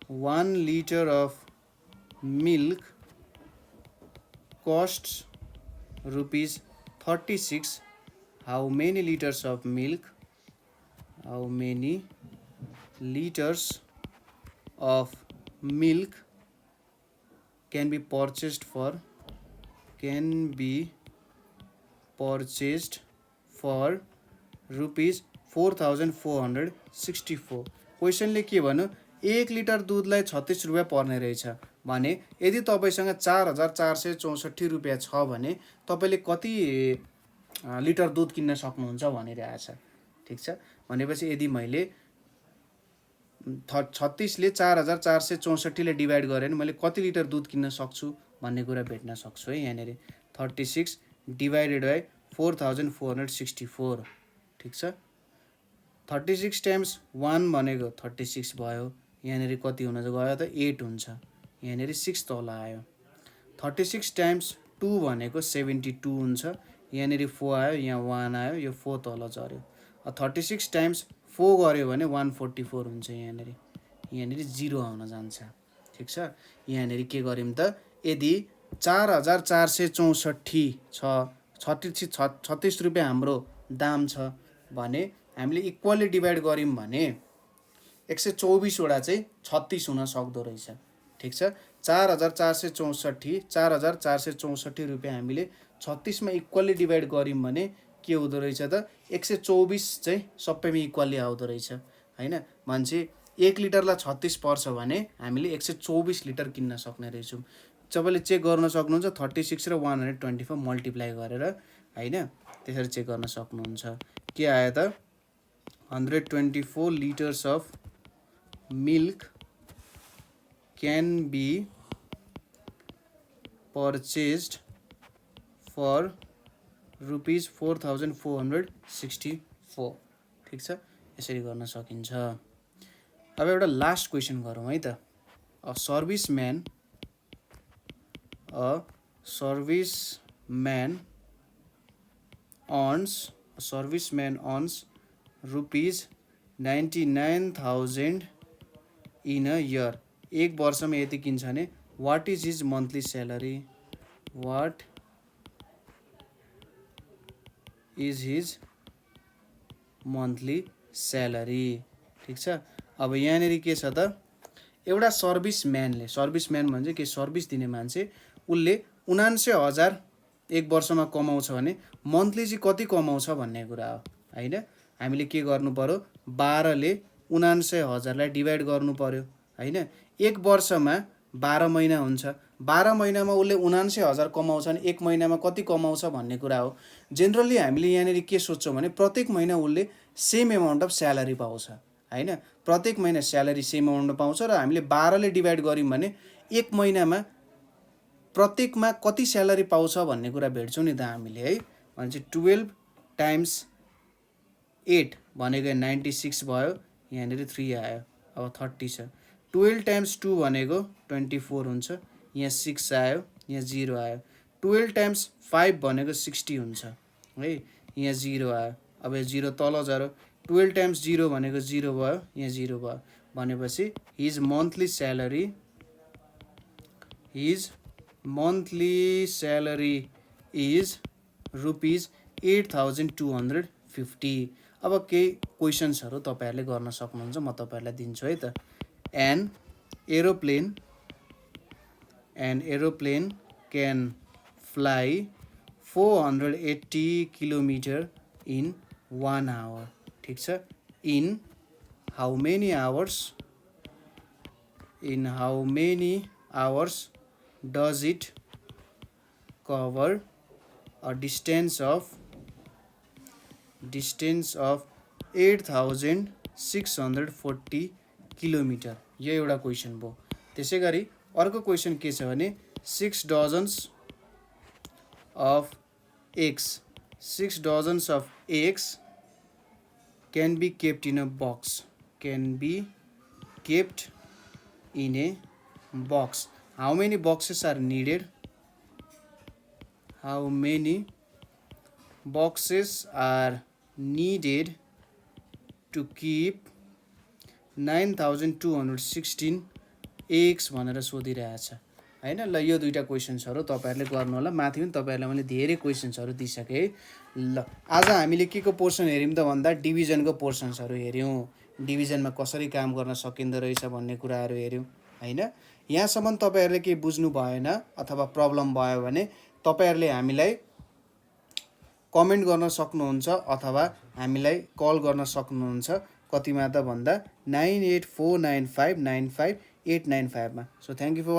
1 litre of milk cost rupees 36, how many litres of milk can be purchased for rupees 4464। क्वेसनले के भन्यो 1 लिटर दुधलाई 36 रुपियाँ पर्ने रहेछ भने यदि तपाईसँग 4464 रुपियाँ छ भने तपाईले कति लिटर दुध किन्न सक्नुहुन्छ भनिरहेछ। ठिक छ, भनेपछि यदि मैले 36 ले 4464 ले डिभाइड गरेँ भने मैले कति लिटर दुध किन्न सक्छु भन्ने कुरा भेट्न सक्छु है। यहाँनिर 36 डिभाइडेड बाई 4464 ठिक छ। 36 टाइम्स 1 भनेको 36 भयो। यहाँनिर कति हुन गयो त 8 हुन्छ। यहाँनिर 6 तल आयो। 36 टाइम्स 2 भनेको 72 हुन्छ। यहाँनिर 4 आयो, यहाँ 1 आयो, यो 4 तल झऱ्यो। 36 टाइम्स 4 गऱ्यो भने 144 हुन्छ। यहाँनिर 0 आउन जान्छ ठिक छ। यहाँनिर के गर्यौँ त, यदि 4464 छ, 36 रुपियाँ हाम्रो दाम छ भने हामीले इक्वली डिभाइड गऱ्यौँ भने 124 वटा चाहिँ 36 हुन सक्दो रहेछ ठिक छ। 4464 रुपियाँ हामीले 36 मा इक्वली डिभाइड गऱ्यौँ भने के हुँदो रहेछ त 124 चाहिँ सबैमा इक्वली आउँदो रहेछ हैन। मान्छे 1 लिटरलाई 36 पर्छ भने हामीले 124 लिटर किन्न सक्ने रहेछौँ। तपाईँले चेक गर्न सक्नुहुन्छ 36 र 124 मल्टिप्लाई गरेर हैन, त्यसरी चेक गर्न सक्नुहुन्छ। के आयो त 124 liters of milk can be purchased for rupees 4464 ठिक छ। यसरी गर्न सकिन्छ। अब एउटा लास्ट क्वेसन गरौँ है त। A serviceman earns rupees 99,000 in a year. एक वर्षमा यति किन्छ भने what is his monthly salary? What is his monthly salary? ठिक छ। अब यहाँनिर के छ त, एउटा सर्भिसम्यान भन्छ के सर्भिस दिने मान्छे, उसले 79,000 एक वर्षमा कमाउँछ भने मन्थली चाहिँ कति कमाउँछ भन्ने कुरा हो हैन। हामीले के गर्नु पर्यो, 12 ले 79,000 लाई डिभाइड गर्नु पर्यो हैन। एक वर्षमा 12 महिना हुन्छ। 12 महिनामा उसले 79,000 कमाउँछ भने एक महिनामा कति कमाउँछ भन्ने कुरा हो। जेनरली हामीले यहाँनिर के सोच्छौँ भने प्रत्येक महिना उसले सेम एमाउन्ट अफ स्यालेरी पाउँछ हैन। प्रत्येक महिना स्यालेरी सेम एमाउन्टमा पाउँछ र हामीले 12 ले डिभाइड गर्यौँ भने एक महिनामा प्रत्येकमा कति स्यालेरी पाउँछ भन्ने कुरा भेट्छौँ नि त हामीले है। भने चाहिँ 12 टाइम्स 8 भनेको 96 भयो। यहाँनिर 3 आयो। अब 30 छ। 12 टाइम्स 2 भनेको 24 हुन्छ। यहाँ 6 आयो, यहाँ 0 आयो। 12 टाइम्स 5 भनेको 60 हुन्छ है। यहाँ 0 आयो। अब यो 0 तल झऱ्यो। 12 टाइम्स 0 भनेको 0 भयो, यहाँ 0 भयो। भनेपछि हिज मन्थली स्यालेरी इज रुपिज 8,250। अब केही क्वेसन्सहरू तपाईहरुले गर्न सक्नुहुन्छ, म तपाईहरुलाई दिन्छु है त। An aeroplane can fly 480 kilometer in 1 hour ठिक छ। In how many hours does it cover a distance of 8,640 kilometre? यो एउटा क्वेसन भयो। त्यसैगरी अर्को क्वेसन के छ भने 6 dozens of eggs can be kept in a box. How many boxes are needed? How many boxes are needed to keep 9,216 eggs भनेर सोधिरहेछ हैन। ल यो दुईटा क्वेसन्सहरु तपाईहरुले गर्नु होला। माथि पनि तपाईहरुलाई मैले धेरै क्वेसन्सहरु दिइसके। ल आज हामीले के को पोर्सन हेर्यौं त भन्दा डिभिजनको पोर्सन्सहरु हेर्यौं। डिभिजनमा कसरी काम गर्न सकिँदो रहेछ भन्ने कुराहरु हेर्यौं हैन। यहाँसम्म तपाईहरुले के बुझ्नु भएन अथवा प्रब्लम भयो भने तपाईहरुले हामीलाई कमेन्ट गर्न सक्नुहुन्छ अथवा हामीलाई कल गर्न सक्नुहुन्छ। कतिमा त भन्दा 9849595895 मा। So thank you for